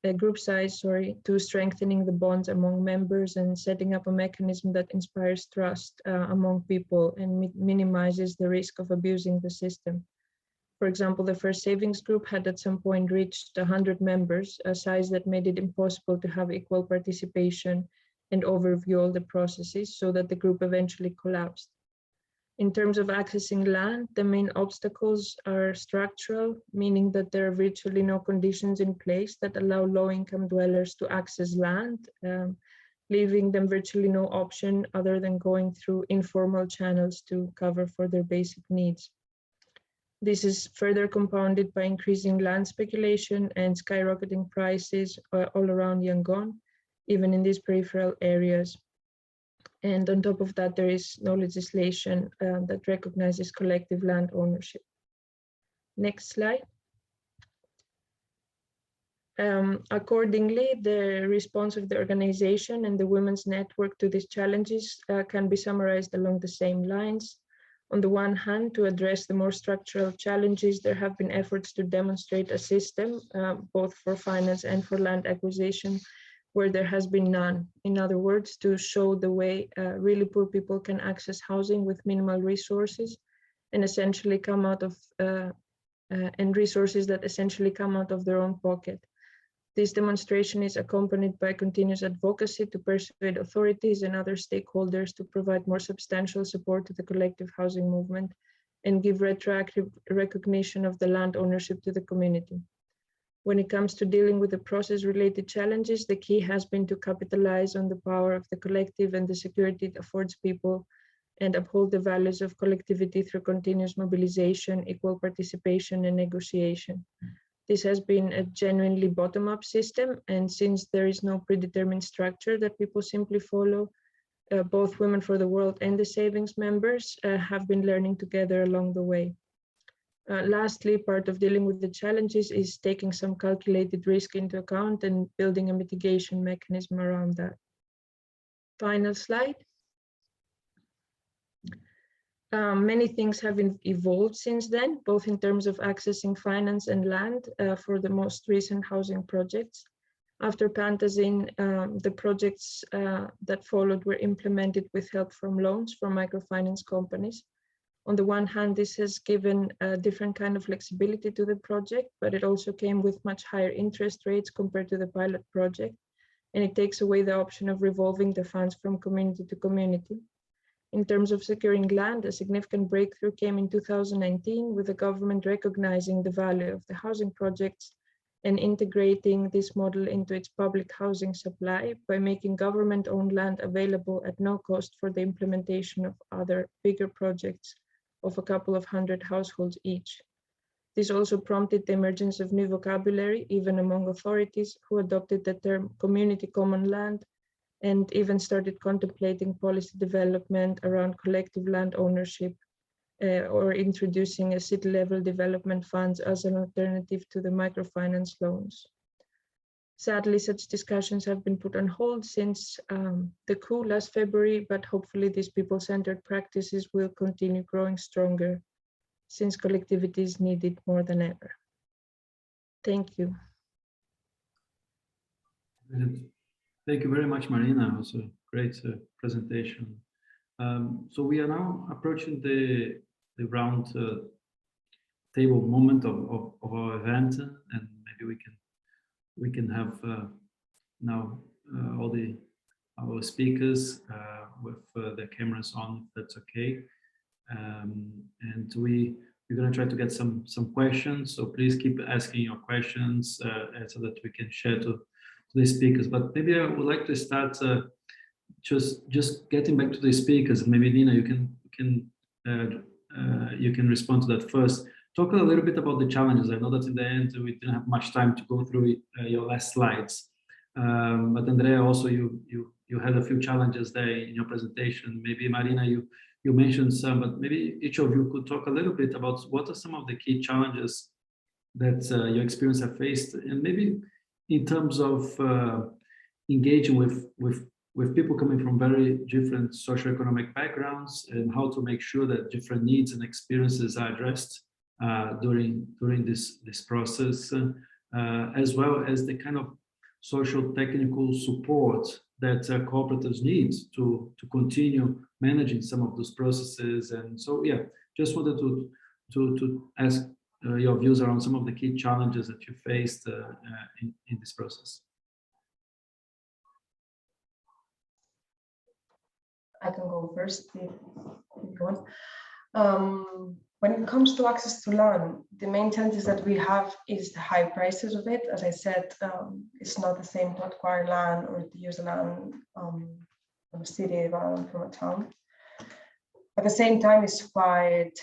to strengthening the bonds among members and setting up a mechanism that inspires trust among people and minimizes the risk of abusing the system. For example, the first savings group had at some point reached 100 members, a size that made it impossible to have equal participation and overview all the processes, so that the group eventually collapsed. In terms of accessing land, the main obstacles are structural, meaning that there are virtually no conditions in place that allow low-income dwellers to access land, leaving them virtually no option other than going through informal channels to cover for their basic needs. This is further compounded by increasing land speculation and skyrocketing prices all around Yangon, even in these peripheral areas. And on top of that, there is no legislation that recognizes collective land ownership. Next slide. Accordingly, the response of the organization and the women's network to these challenges can be summarized along the same lines. On the one hand, to address the more structural challenges, there have been efforts to demonstrate a system, both for finance and for land acquisition, where there has been none. In other words, to show the way really poor people can access housing with minimal resources and essentially come out of and resources that essentially come out of their own pocket. This demonstration is accompanied by continuous advocacy to persuade authorities and other stakeholders to provide more substantial support to the collective housing movement and give retroactive recognition of the land ownership to the community. When it comes to dealing with the process-related challenges, the key has been to capitalize on the power of the collective and the security it affords people, and uphold the values of collectivity through continuous mobilization, equal participation, and negotiation. This has been a genuinely bottom-up system, and since there is no predetermined structure that people simply follow, both Women for the World and the Savings members have been learning together along the way. Lastly, part of dealing with the challenges is taking some calculated risk into account and building a mitigation mechanism around that. Final slide. Many things have evolved since then, both in terms of accessing finance and land for the most recent housing projects. After Pantazin, the projects that followed were implemented with help from loans from microfinance companies. On the one hand, this has given a different kind of flexibility to the project, but it also came with much higher interest rates compared to the pilot project, and it takes away the option of revolving the funds from community to community. In terms of securing land, a significant breakthrough came in 2019 with the government recognizing the value of the housing projects and integrating this model into its public housing supply by making government-owned land available at no cost for the implementation of other bigger projects of a couple of hundred households each. This also prompted the emergence of new vocabulary, even among authorities who adopted the term community common land and even started contemplating policy development around collective land ownership or introducing a city-level development funds as an alternative to the microfinance loans. Sadly, such discussions have been put on hold since the coup last February, but hopefully these people-centered practices will continue growing stronger since collectivity is needed more than ever. Thank you. Thank you very much, Marina. It was a great presentation. So we are now approaching the round table moment of our event, and maybe we can have now all our speakers with their cameras on, if that's okay. And we're going to try to get some questions. So please keep asking your questions so that we can share to the speakers. But maybe I would like to start just getting back to the speakers. Maybe Nina, you can respond to that first. Talk a little bit about the challenges. I know that in the end we didn't have much time to go through your last slides, but Andrea, also you had a few challenges there in your presentation. Maybe Marina, you mentioned some, but maybe each of you could talk a little bit about what are some of the key challenges that your experience have faced, and maybe in terms of engaging with people coming from very different socioeconomic backgrounds, and how to make sure that different needs and experiences are addressed during this process, as well as the kind of social technical support that cooperatives need to continue managing some of those processes. And so, yeah, just wanted to ask your views around some of the key challenges that you faced in this process. I can go first if you want. When it comes to access to land, the main challenges that we have is the high prices of it. As I said, it's not the same to acquire land or to use land from a city rather than from a town. At the same time, it's quite,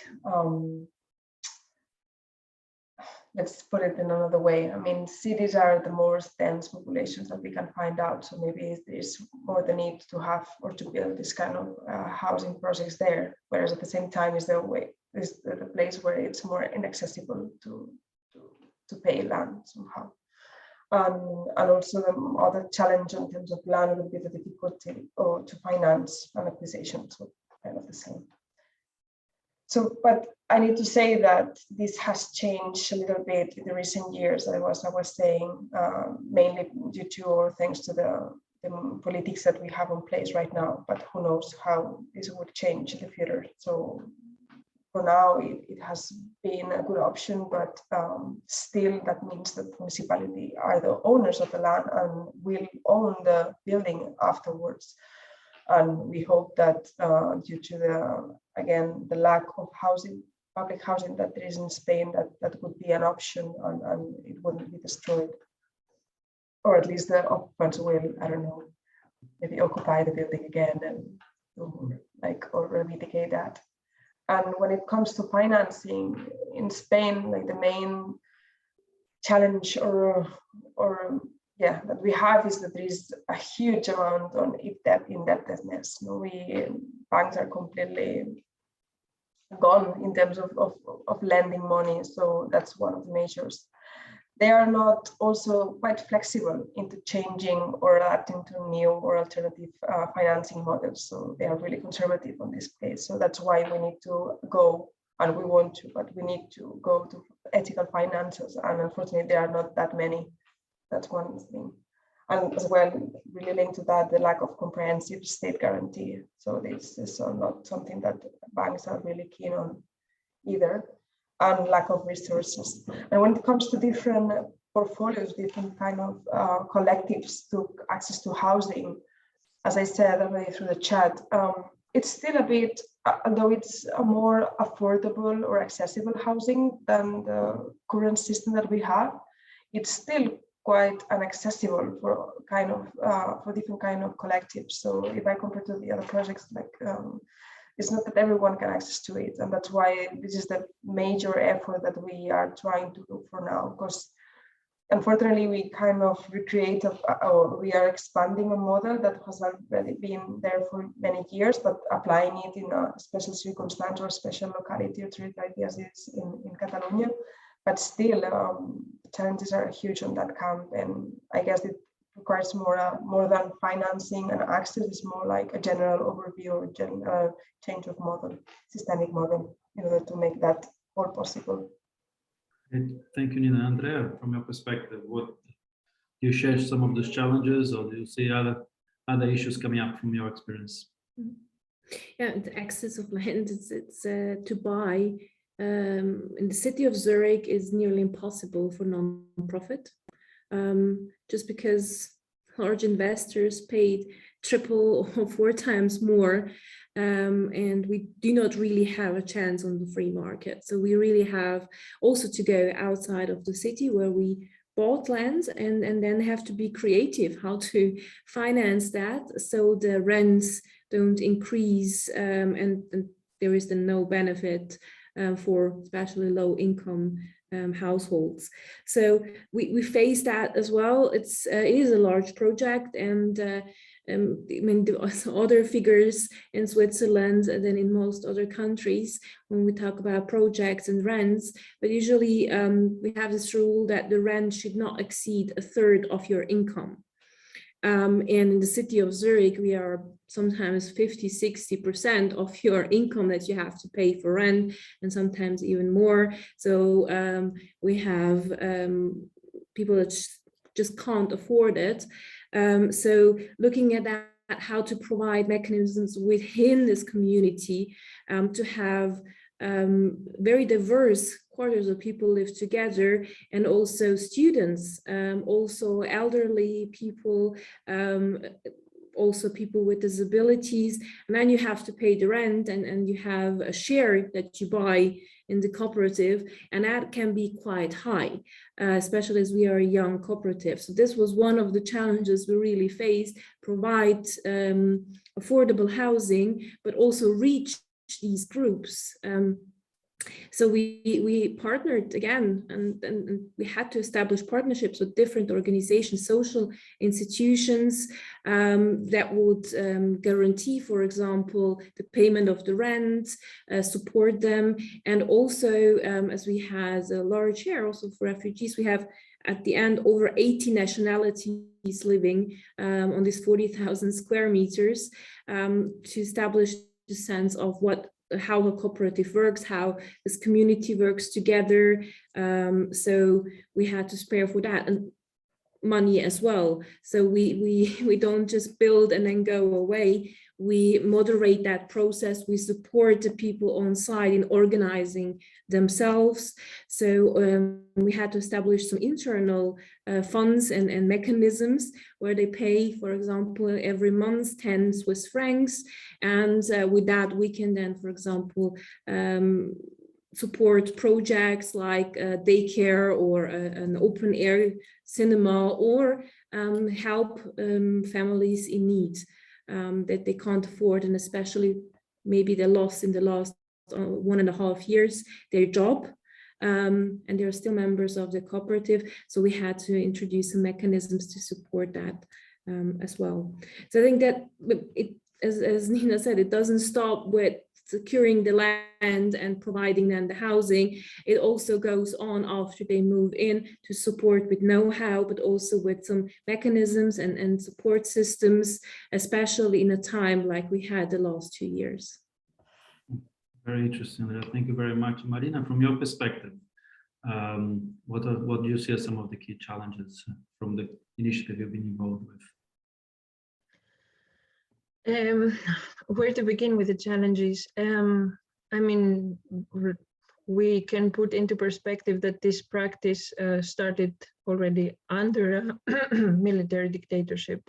let's put it in another way. I mean, cities are the most dense populations that we can find out. So maybe there's more the need to have or to build this kind of housing projects there. Whereas at the same time, is the place where it's more inaccessible to pay land somehow. And also the other challenge in terms of land would be the difficulty to finance an acquisition. So kind of the same. So, but I need to say that this has changed a little bit in the recent years. I was saying mainly due to or thanks to the politics that we have in place right now. But who knows how this would change in the future. So for now, it has been a good option, but still that means that the municipality are the owners of the land and will own the building afterwards. And we hope that due to the lack of housing, public housing that there is in Spain, that would be an option and it wouldn't be destroyed. Or at least the occupants will, I don't know, maybe occupy the building again and or mitigate that. And when it comes to financing in Spain, like the main challenge that we have is that there is a huge amount on indebtedness. Banks are completely gone in terms of lending money. So that's one of the measures. They are not also quite flexible into changing or adapting to new or alternative financing models. So they are really conservative on this place. So that's why we need to go, and we want to, but we need to go to ethical finances. And unfortunately, there are not that many. That's one thing. And as well, really linked to that, the lack of comprehensive state guarantee. So this is not something that banks are really keen on either, and lack of resources. And when it comes to different portfolios, different kind of collectives to access to housing, as I said already through the chat, it's still a bit, although it's a more affordable or accessible housing than the current system that we have, it's still quite inaccessible for different kind of collectives. So if I compare to the other projects, it's not that everyone can access to it, and that's why this is the major effort that we are trying to do for now. Because unfortunately, we kind of recreate or we are expanding a model that has already been there for many years, but applying it in a special circumstance or special locality or territory as is in Catalonia. but still challenges are huge on that camp, and I guess it requires more than financing and access. It's more like a general overview or general change of model, systemic model, in order to make that all possible. Thank you, Nina. Andrea, from your perspective, what do you share some of those challenges, or do you see other issues coming up from your experience? Yeah, the access of land, it's to buy in the city of Zurich is nearly impossible for non-profit, just because large investors paid triple or 4 times more, and we do not really have a chance on the free market. So we really have also to go outside of the city where we bought lands, and then have to be creative how to finance that so the rents don't increase, and there is then no benefit for especially low income households. So we face that as well. It is a large project, and I mean, the other figures in Switzerland than in most other countries when we talk about projects and rents, but usually we have this rule that the rent should not exceed 1/3 of your income. And in the city of Zurich, we are sometimes 50–60% of your income that you have to pay for rent, and sometimes even more. So we have people that just can't afford it. So looking at that, how to provide mechanisms within this community to have very diverse quarters of people live together, and also students, also elderly people, also people with disabilities, and then you have to pay the rent, and you have a share that you buy in the cooperative, and that can be quite high, especially as we are a young cooperative. So this was one of the challenges we really faced: provide affordable housing, but also reach these groups. So we partnered again, and we had to establish partnerships with different organizations, social institutions that would guarantee, for example, the payment of the rent, support them. And also, as we had a large share also for refugees, we have at the end over 80 nationalities living on these 40,000 square meters, to establish the sense of how a cooperative works, how this community works together. So we had to spare for that, and money as well. So we don't just build and then go away. We moderate that process. We support the people on site in organizing themselves. So we had to establish some internal funds and mechanisms where they pay, for example, every month 10 Swiss francs. And with that, we can then, for example, support projects like daycare or an open air cinema, or help families in need that they can't afford, and especially maybe they lost in the last 1.5 years their job, and they're still members of the cooperative. So we had to introduce some mechanisms to support that as well. So I think that it, as Nina said, it doesn't stop with securing the land and providing them the housing. It also goes on after they move in to support with know-how, but also with some mechanisms and support systems, especially in a time like we had the last 2 years. Very interesting. Thank you very much. Marina, from your perspective, what do you see as some of the key challenges from the initiative you've been involved with? Where to begin with the challenges? I mean, we can put into perspective that this practice started already under a military dictatorship,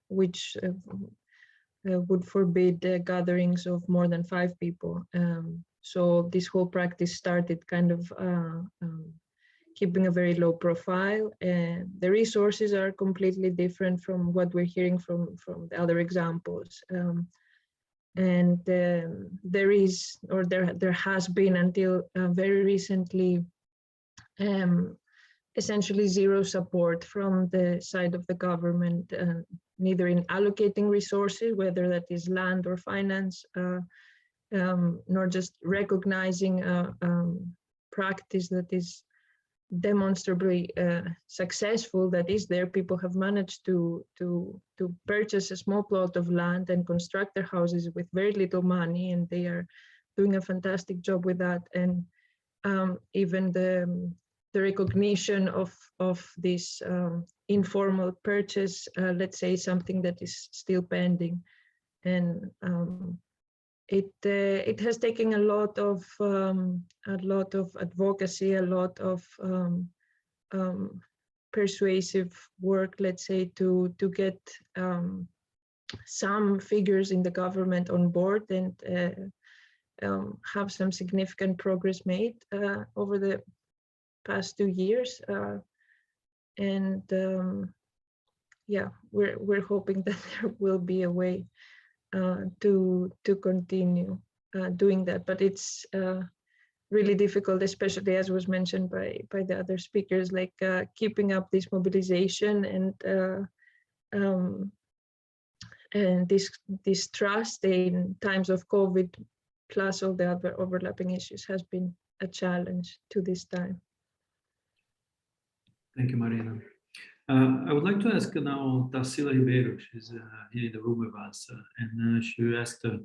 which would forbid gatherings of more than 5 people. So this whole practice started kind of keeping a very low profile, and the resources are completely different from what we're hearing from the other examples. And there is, or there has been until very recently, essentially zero support from the side of the government, neither in allocating resources, whether that is land or finance, nor just recognizing practice that is demonstrably successful, that is there. People have managed to purchase a small plot of land and construct their houses with very little money, and they are doing a fantastic job with that. And even the recognition of this informal purchase, let's say, something that is still pending, and it has taken a lot of advocacy, a lot of persuasive work, let's say, to get some figures in the government on board, and have some significant progress made over the past 2 years. And yeah, we're hoping that there will be a way to continue doing that, but it's really difficult, especially as was mentioned by the other speakers, like keeping up this mobilization and this trust in times of COVID, plus all the other overlapping issues, has been a challenge to this time. Thank you, Marina. I would like to ask now Tarsila Ribeiro. She's here in the room with us, and she asked a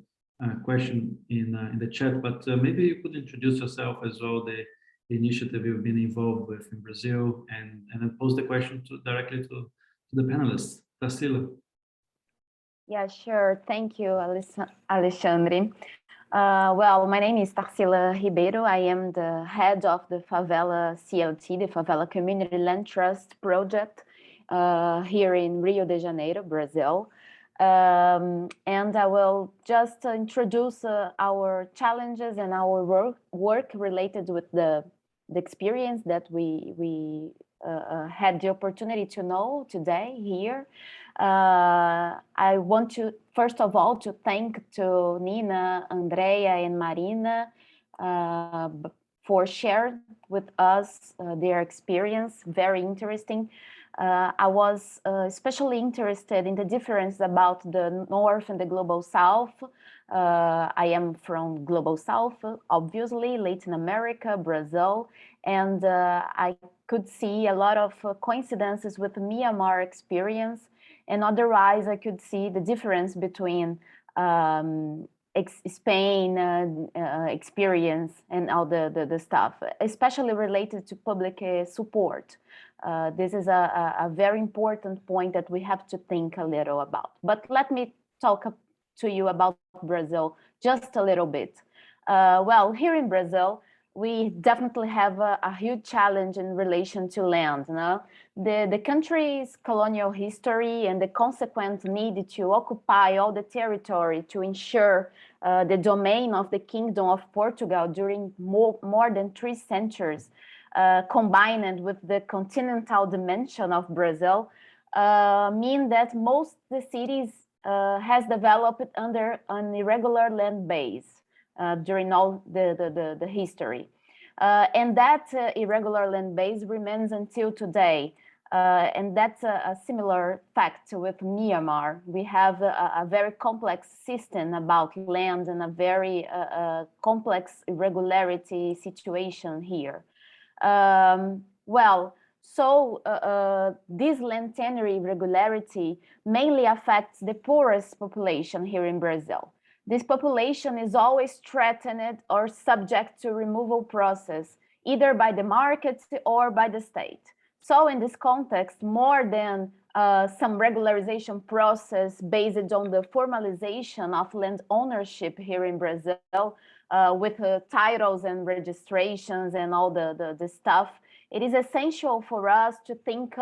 question in the chat, but maybe you could introduce yourself as well, the initiative you've been involved with in Brazil, and then pose the question directly to the panelists. Tarsila. Yeah, sure. Thank you, Alexandre. Well, my name is Tarsila Ribeiro. I am the head of the Favela CLT, the Favela Community Land Trust Project here in Rio de Janeiro, Brazil. And I will just introduce our challenges and our work related with the experience that we had the opportunity to know today here. I want to, first of all, to thank to Nina, Andrea, and Marina for sharing with us their experience. Very interesting. I was especially interested in the difference about the North and the Global South. I am from Global South, obviously, Latin America, Brazil, and I could see a lot of coincidences with the Myanmar experience. And otherwise, I could see the difference between Spain experience and all the stuff, especially related to public support. This is a very important point that we have to think a little about. But let me talk to you about Brazil just a little bit. Well, here in Brazil, we definitely have a huge challenge in relation to land. No? The country's colonial history and the consequent need to occupy all the territory to ensure the domain of the Kingdom of Portugal during more than 3 centuries, combined with the continental dimension of Brazil, mean that most the cities has developed under an irregular land base. During all the history. And that irregular land base remains until today. And that's a similar fact with Myanmar. We have a very complex system about land and a very complex irregularity situation here. Well, so this land tenure irregularity mainly affects the poorest population here in Brazil. This population is always threatened or subject to removal process, either by the markets or by the state. So in this context, more than some regularization process based on the formalization of land ownership here in Brazil, with titles and registrations and all the stuff, it is essential for us to think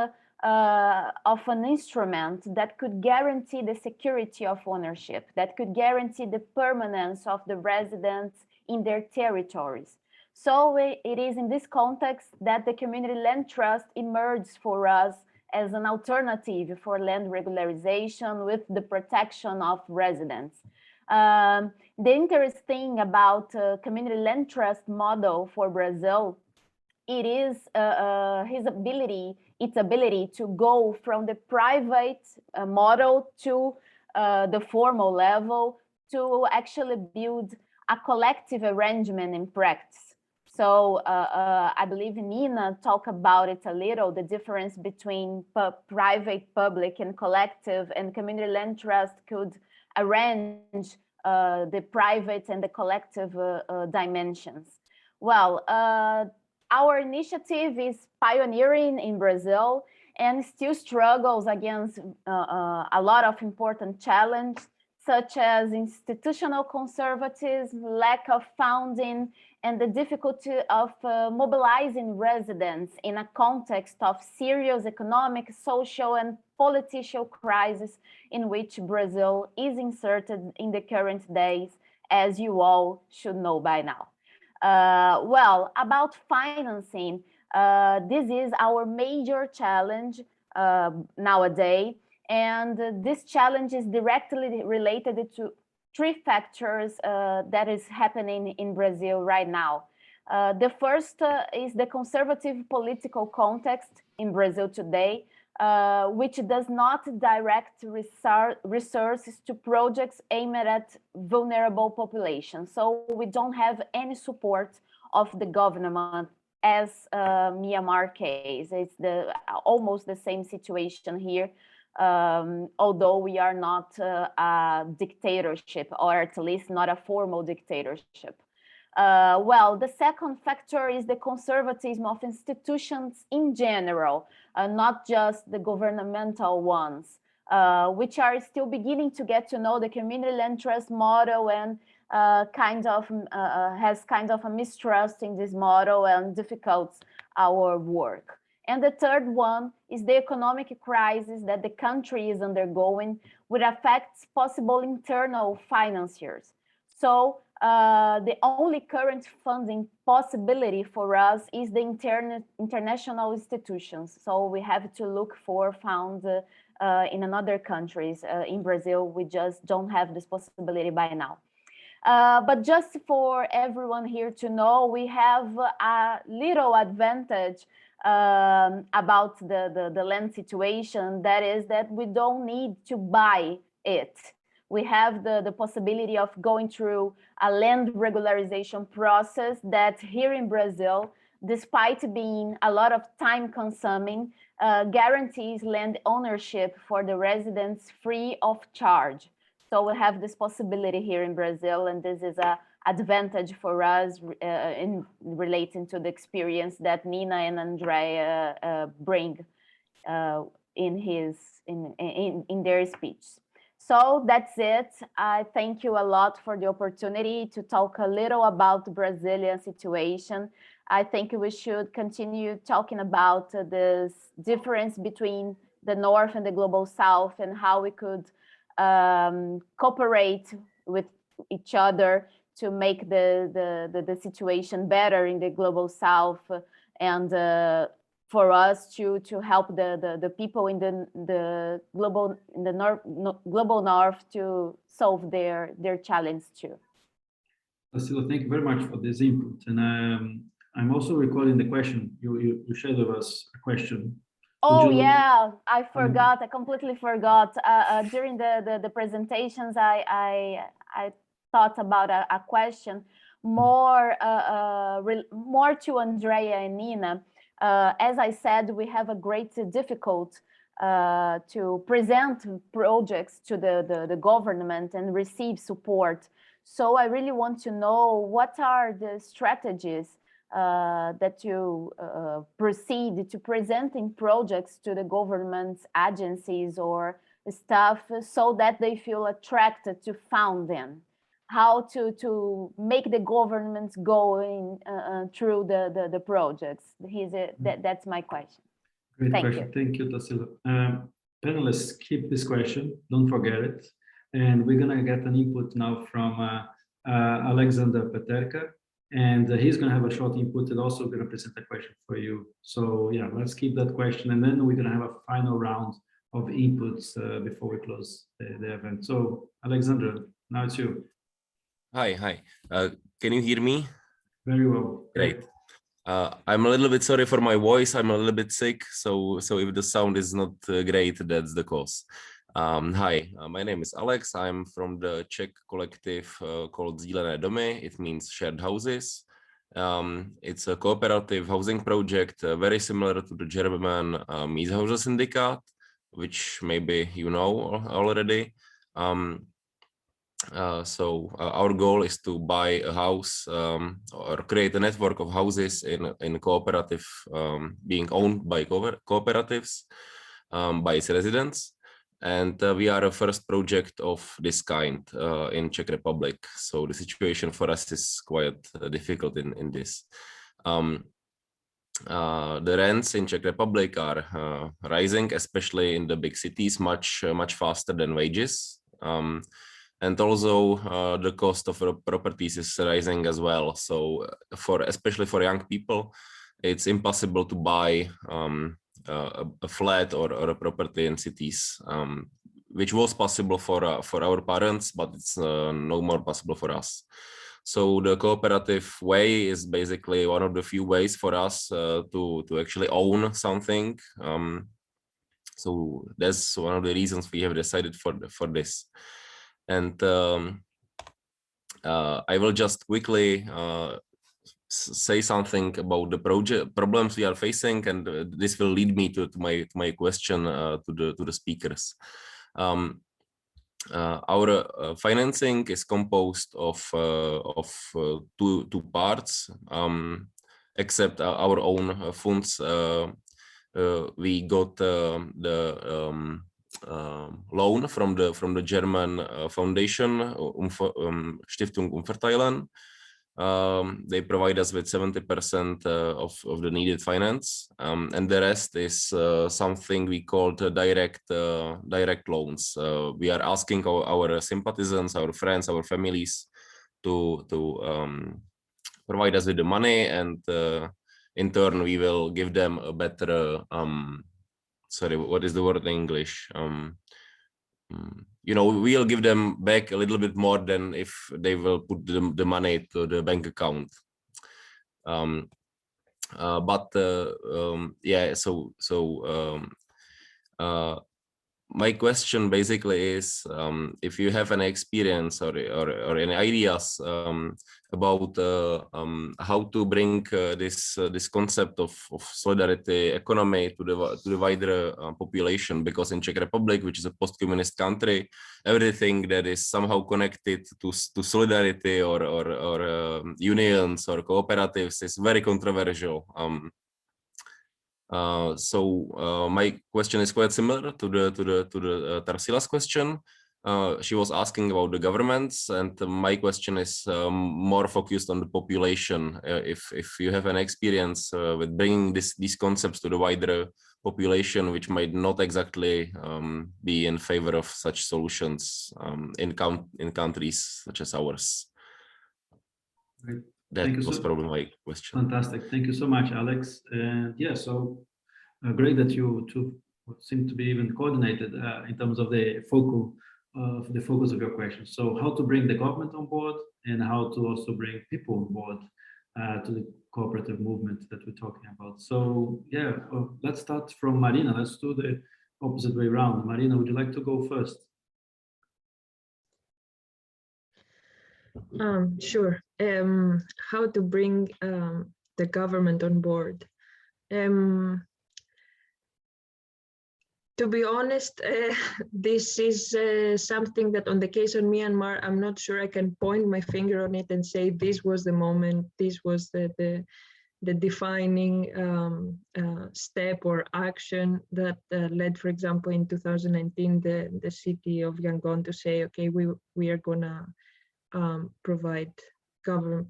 of an instrument that could guarantee the security of ownership, that could guarantee the permanence of the residents in their territories. So it is in this context that the Community Land Trust emerged for us as an alternative for land regularization with the protection of residents. The interesting thing about Community Land Trust model for Brazil, it is its ability to go from the private model to the formal level to actually build a collective arrangement in practice. So I believe Nina talked about it a little, the difference between private, public, and collective, and community land trust could arrange the private and the collective dimensions. Well, our initiative is pioneering in Brazil and still struggles against a lot of important challenges, such as institutional conservatism, lack of funding, and the difficulty of mobilizing residents in a context of serious economic, social, and political crisis in which Brazil is inserted in the current days, as you all should know by now. Well, about financing, this is our major challenge nowadays. And this challenge is directly related to three factors that is happening in Brazil right now. The first is the conservative political context in Brazil today, which does not direct resources to projects aimed at vulnerable populations. So we don't have any support of the government as Myanmar case. It's almost the same situation here. Although we are not a dictatorship, or at least not a formal dictatorship. Well, the second factor is the conservatism of institutions in general, not just the governmental ones, which are still beginning to get to know the community land trust model and has kind of a mistrust in this model and difficults our work. And the third one is the economic crisis that the country is undergoing, which affects possible internal financiers. So the only current funding possibility for us is the international institutions. So we have to look for funds in another countries. In Brazil, we just don't have this possibility by now. But just for everyone here to know, we have a little advantage about the land situation. That is that we don't need to buy it. We have the possibility of going through a land regularization process that here in Brazil, despite being a lot of time consuming, guarantees land ownership for the residents free of charge. So we have this possibility here in Brazil, and this is an advantage for us in relating to the experience that Nina and Andrea bring in their speech. So that's it. I thank you a lot for the opportunity to talk a little about the Brazilian situation. I think we should continue talking about this difference between the North and the Global South and how we could cooperate with each other to make the situation better in the Global South, and for us to help the people in the global North to solve their challenge too. Tarsila, thank you very much for this input. And I'm also recalling the question you shared with us, a question. Oh yeah, I forgot. I completely forgot. During the presentations, I thought about a question more to Andrea and Nina. As I said, we have a great difficulty to present projects to the government and receive support. So I really want to know what are the strategies that you proceed to presenting projects to the government agencies or staff so that they feel attracted to fund them. How to make the government going through the projects. That's my question. Great question. Thank you, Tarsila. Panelists, keep this question. Don't forget it. And we're going to get an input now from Alexandre Peterka. And he's going to have a short input and also going to present a question for you. So yeah, let's keep that question. And then we're going to have a final round of inputs before we close the event. So Alexandre, now it's you. Hi. Can you hear me? Very well. Great. I'm a little bit sorry for my voice. I'm a little bit sick. So if the sound is not great, that's the cause. Hi, my name is Alex. I'm from the Czech collective called Sdílené domy. It means shared houses. It's a cooperative housing project, very similar to the German Mietshäuser-Syndikat, which maybe you know already. So our goal is to buy a house or create a network of houses in a cooperative being owned by cooperatives by its residents. And we are a first project of this kind in Czech Republic. So the situation for us is quite difficult in this. The rents in Czech Republic are rising, especially in the big cities, much faster than wages. And also the cost of properties is rising as well. So especially for young people, it's impossible to buy a flat or a property in cities, which was possible for our parents, but it's no more possible for us. So the cooperative way is basically one of the few ways for us to actually own something. So that's one of the reasons we have decided for this. And I will just quickly say something about the problems we are facing, and this will lead me to my question to the speakers. Our financing is composed of two parts, except our own funds. We got the loan from the German foundation, Stiftung Umverteilen. They provide us with 70% of the needed finance, and the rest is something we call direct loans. We are asking our sympathizers, our friends, our families to provide us with the money, and in turn we will give them a better sorry, what is the word in English? You know, we'll give them back a little bit more than if they will put the money to the bank account. Yeah, my question basically is if you have any experience or any ideas about how to bring this concept of solidarity economy to the wider population, because in Czech Republic, which is a post-communist country, everything that is somehow connected to solidarity or unions or cooperatives is very controversial. My question is quite similar to the Tarsila's question. She was asking about the governments, and my question is more focused on the population. If you have an experience with bringing these concepts to the wider population, which might not exactly be in favor of such solutions in countries such as ours. Great. That was probably my question. Fantastic. Thank you so much, Alex. And yeah, so great that you two seem to be even coordinated in terms of the focus of your question. So how to bring the government on board and how to also bring people on board to the cooperative movement that we're talking about. So yeah, let's start from Marina. Let's do the opposite way around. Marina, would you like to go first? Sure. How to bring the government on board. To be honest, this is something that on the case of Myanmar, I'm not sure I can point my finger on it and say this was the moment, this was the defining step or action that led, for example, in 2019, the city of Yangon to say, okay, we are gonna provide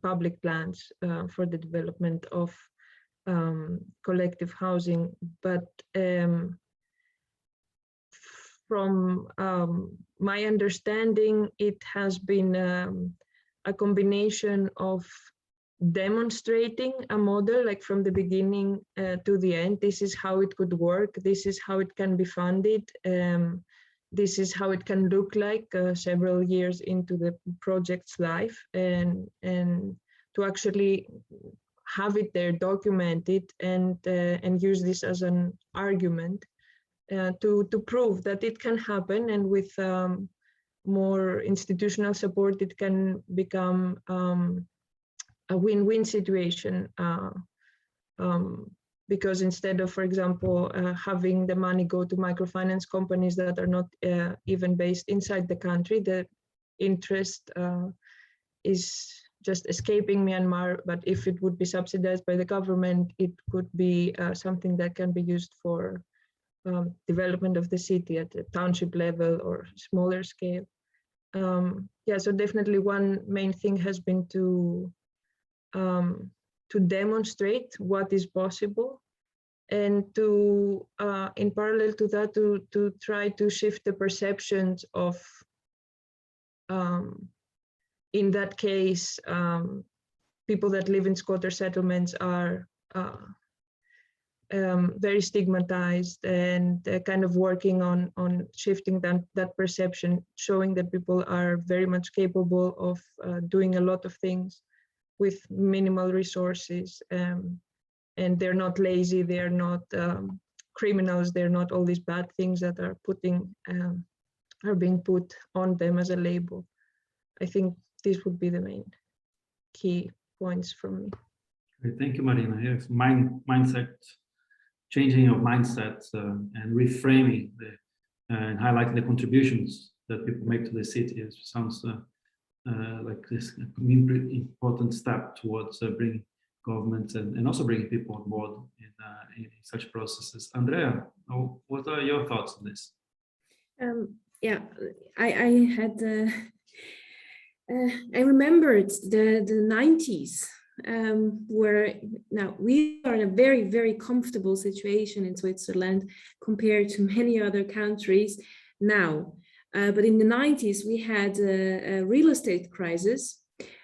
public plans for the development of collective housing. But from my understanding, it has been a combination of demonstrating a model, like from the beginning to the end. This is how it could work. This is how it can be funded. This is how it can look like several years into the project's life, and to actually have it there documented and use this as an argument to prove that it can happen, and with more institutional support, it can become win-win situation. Because instead of, for example, having the money go to microfinance companies that are not even based inside the country, the interest is just escaping Myanmar. But if it would be subsidized by the government, it could be something that can be used for development of the city at the township level or smaller scale. Yeah, so definitely one main thing has been to demonstrate what is possible, and to, in parallel to that, to try to shift the perceptions of, in that case, people that live in squatter settlements are very stigmatized, and kind of working on shifting that perception, showing that people are very much capable of doing a lot of things with minimal resources, and they're not lazy, they're not criminals, they're not all these bad things that are being put on them as a label. I think this would be the main key points from me. Great. Thank you, Marina. Yes, mindset, changing of mindsets and reframing and highlighting the contributions that people make to the city. It sounds like this important step towards bringing governments and also bringing people on board in such processes. Andrea, what are your thoughts on this? Yeah, I had I remembered the 90s, where now we are in a very, very comfortable situation in Switzerland compared to many other countries now. But in the 90s, we had a real estate crisis.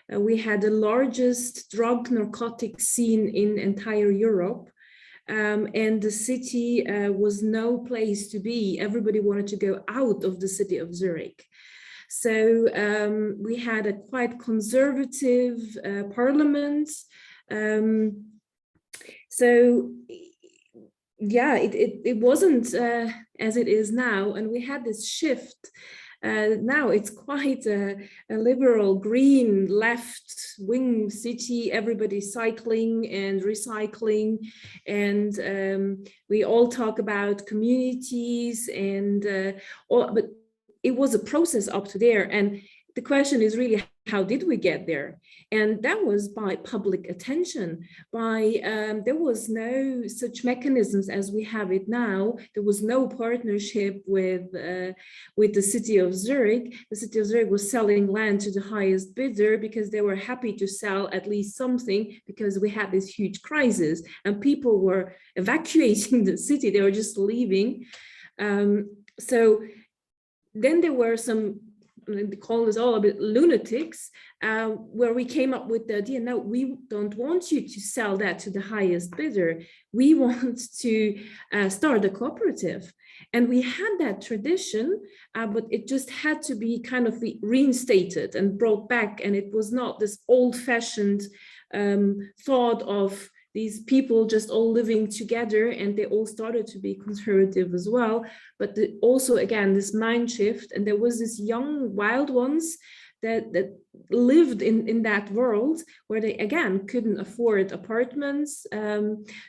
We had the largest drug narcotic scene in entire Europe. And the city was no place to be. Everybody wanted to go out of the city of Zurich. So we had a quite conservative parliament. So yeah, it wasn't as it is now, and we had this shift. Now it's quite a liberal, green, left-wing city. Everybody's cycling and recycling, and we all talk about communities and but it was a process up to there. And the question is really, how did we get there? And that was by public attention. There was no such mechanisms as we have it now. There was no partnership with the city of Zurich. The city of Zurich was selling land to the highest bidder because they were happy to sell at least something, because we had this huge crisis and people were evacuating the city. They were just leaving. So then there were some, they call us all a bit lunatics, where we came up with the idea, no, we don't want you to sell that to the highest bidder. We want to start a cooperative. And we had that tradition, but it just had to be kind of reinstated and brought back. And it was not this old-fashioned thought of these people just all living together, and they all started to be conservative as well. But also, again, this mind shift, and there was this young wild ones that lived in that world where they, again, couldn't afford apartments.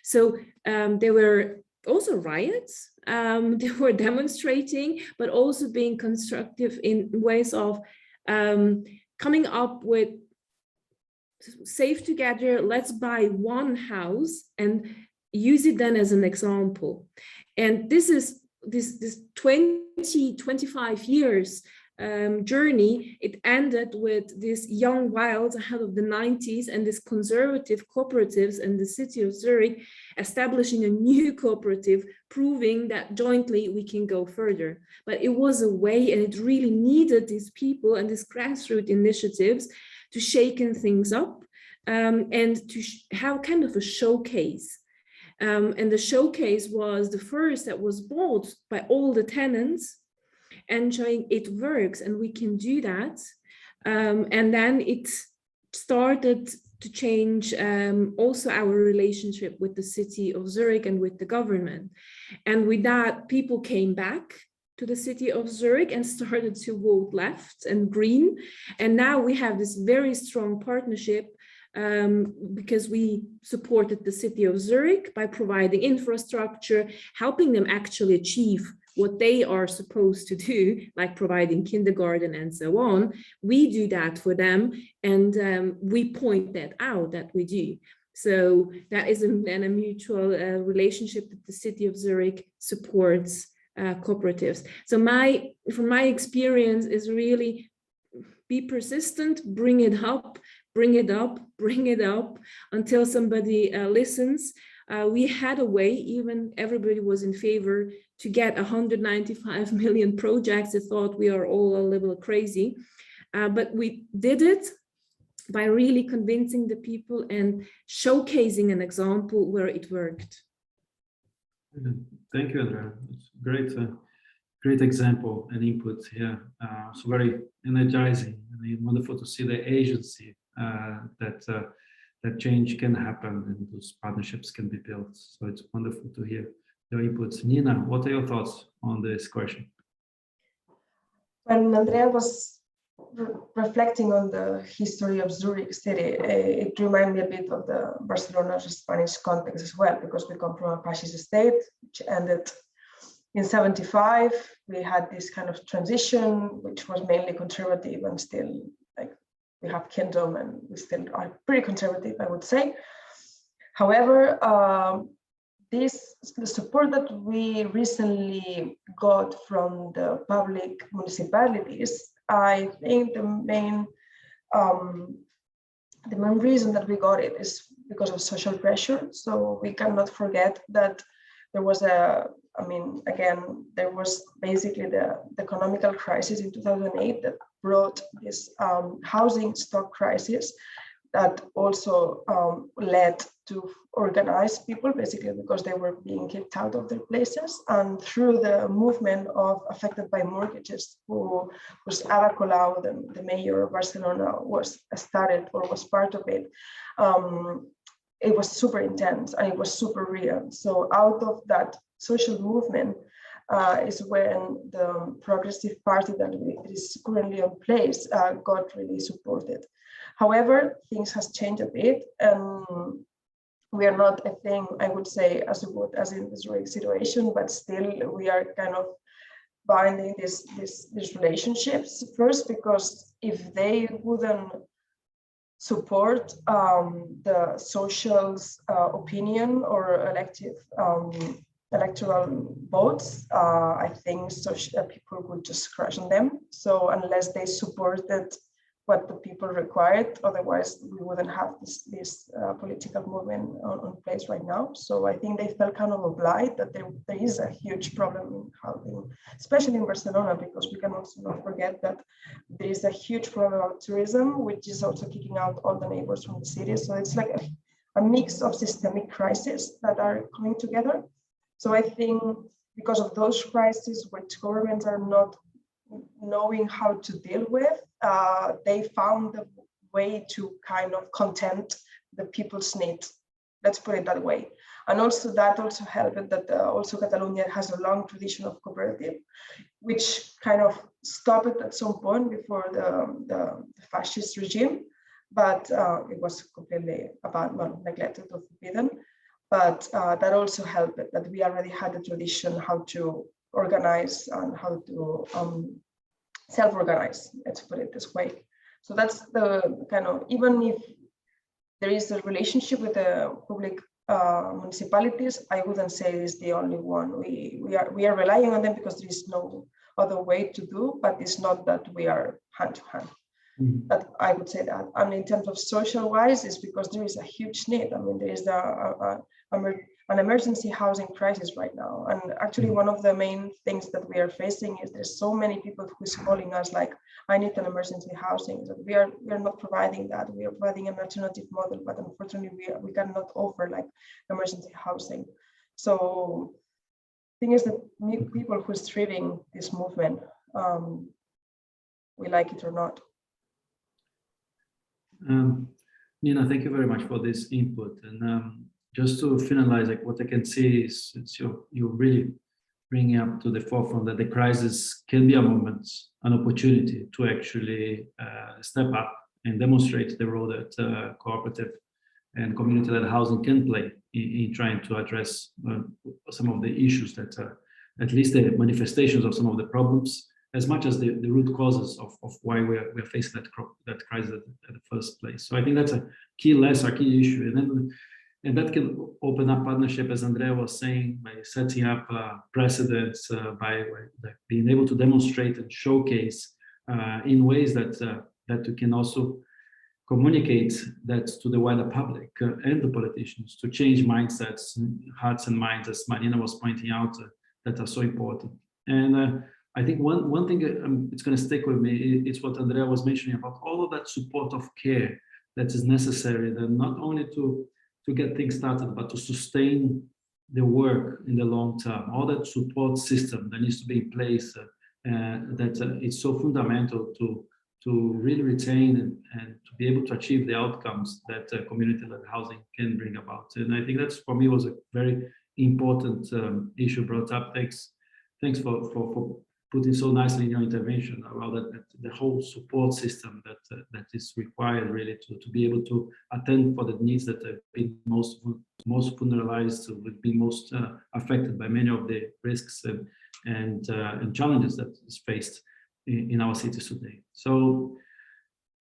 So there were also riots, they were demonstrating, but also being constructive in ways of coming up with save together, let's buy one house and use it then as an example. And this is this 25 years journey. It ended with this young wild ahead of the 90s and this conservative cooperatives in the city of Zurich establishing a new cooperative, proving that jointly we can go further. But it was a way, and it really needed these people and these grassroots initiatives to shaken things up and to have kind of a showcase. And the showcase was the first that was bought by all the tenants and showing it works and we can do that. And then it started to change also our relationship with the city of Zurich and with the government. And with that, people came back to the city of Zurich and started to vote left and green. And now we have this very strong partnership because we supported the city of Zurich by providing infrastructure, helping them actually achieve what they are supposed to do, like providing kindergarten and so on. We do that for them, and we point that out that we do. So that is then a mutual relationship that the city of Zurich supports cooperatives. So from my experience is really be persistent, bring it up, bring it up, bring it up until somebody listens. We had a way, even everybody was in favor, to get 195 million projects. They thought we are all a little crazy, but we did it by really convincing the people and showcasing an example where it worked. Thank you, Andrea. It's great, great example and input here. So very energizing and wonderful to see the agency that change can happen and those partnerships can be built. So it's wonderful to hear your inputs. Nina, what are your thoughts on this question? When Andrea was reflecting on the history of Zurich city, it reminded me a bit of the Barcelona Spanish context as well, because we come from a fascist state, which ended in 75. We had this kind of transition, which was mainly conservative, and still like we have kingdom and we still are pretty conservative, I would say. However, the support that we recently got from the public municipalities, I think the main reason that we got it is because of social pressure. So we cannot forget that there was there was basically the economical crisis in 2008 that brought this housing stock crisis that also led to organized people, basically because they were being kicked out of their places. And through the movement of affected by mortgages, who was Ada Colau, the mayor of Barcelona, was started or was part of it, it was super intense and it was super real. So out of that social movement is when the progressive party that is currently in place got really supported. However, things has changed a bit, and we are not, I think, I would say, as good as in the Zurich situation, but still we are kind of binding these relationships. First, because if they wouldn't support the social's opinion or electoral votes, I think people would just crash on them. So unless they supported what the people required, otherwise we wouldn't have this political movement on place right now. So I think they felt kind of obliged that there is a huge problem in housing, especially in Barcelona, because we can also not forget that there is a huge problem of tourism, which is also kicking out all the neighbors from the city. So it's like a mix of systemic crises that are coming together. So I think because of those crises, which governments are not knowing how to deal with, they found a way to kind of content the people's needs. Let's put it that way. And also that also helped that also Catalonia has a long tradition of cooperative, which kind of stopped at some point before the fascist regime, but it was completely abandoned, neglected, or forbidden. But that also helped that we already had a tradition how to organize and how to self-organize, let's put it this way. So that's the kind of, even if there is a relationship with the public municipalities, I wouldn't say it's the only one. We are relying on them because there is no other way to do, but it's not that we are hand to hand. Mm-hmm. But I would say that. And in terms of social wise, it's because there is a huge need. I mean, there is an emergency housing crisis right now. And actually one of the main things that we are facing is there's so many people who's calling us like, I need an emergency housing. So we are not providing that. We are providing an alternative model, but unfortunately we cannot offer like emergency housing. So the thing is that people who's driving this movement, we like it or not. Nina, thank you very much for this input. And just to finalize, like what I can see is you're really bringing up to the forefront that the crisis can be a moment, an opportunity to actually step up and demonstrate the role that cooperative and community-led housing can play in trying to address some of the issues that, at least the manifestations of some of the problems, as much as the root causes of why we're facing that crisis at the first place. So I think that's a key lesson, a key issue. And that can open up partnership, as Andrea was saying, by setting up precedents, by being able to demonstrate and showcase in ways that we can also communicate that to the wider public and the politicians to change mindsets, hearts and minds, as Marina was pointing out, that are so important. And I think one thing it's going to stick with me is what Andrea was mentioning about all of that support of care that is necessary, that not only to get things started, but to sustain the work in the long term. All that support system that needs to be in place, that it's so fundamental to really retain and to be able to achieve the outcomes that community-led housing can bring about. And I think that's, for me, was a very important issue brought up. Thanks for putting so nicely in your intervention about the whole support system that is required really to be able to attend for the needs that have been most vulnerabilized, would be most affected by many of the risks and challenges that is faced in our cities today. So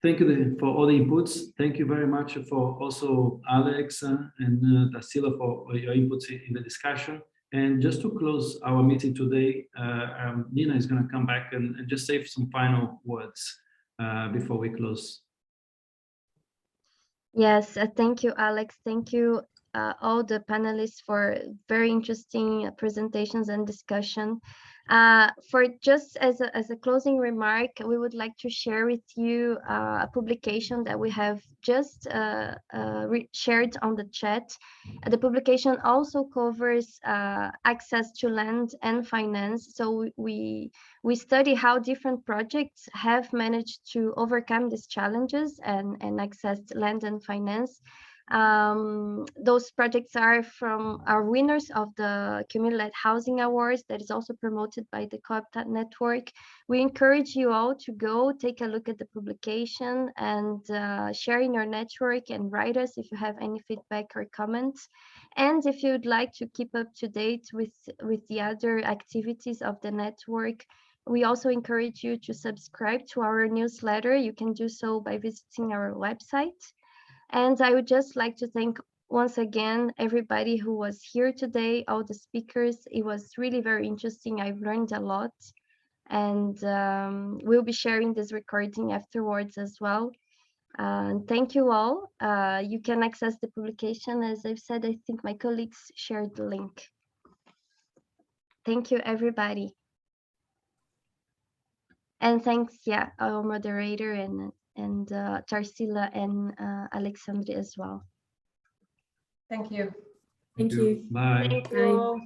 thank you for all the inputs. Thank you very much for also Alex and Tarsila for your inputs in the discussion. And just to close our meeting today, Nina is going to come back and just say some final words before we close. Yes, thank you, Alex. Thank you, all the panelists, for very interesting presentations and discussion. For just as a closing remark, we would like to share with you a publication that we have just shared on the chat. The publication also covers access to land and finance. So we study how different projects have managed to overcome these challenges and access land and finance. Those projects are winners of the Community-Led Housing Awards that is also promoted by the CoHabitat Network. We encourage you all to go take a look at the publication and share in your network and write us if you have any feedback or comments. And if you'd like to keep up to date with the other activities of the network, we also encourage you to subscribe to our newsletter. You can do so by visiting our website. And I would just like to thank once again everybody who was here today, all the speakers. It was really very interesting. I've learned a lot, and we'll be sharing this recording afterwards as well. Thank you all. You can access the publication. As I've said, I think my colleagues shared the link. Thank you, everybody. And thanks, yeah, our moderator and Tarsila and Alexandre as well. Thank you. Thank you. Bye. Thank you all.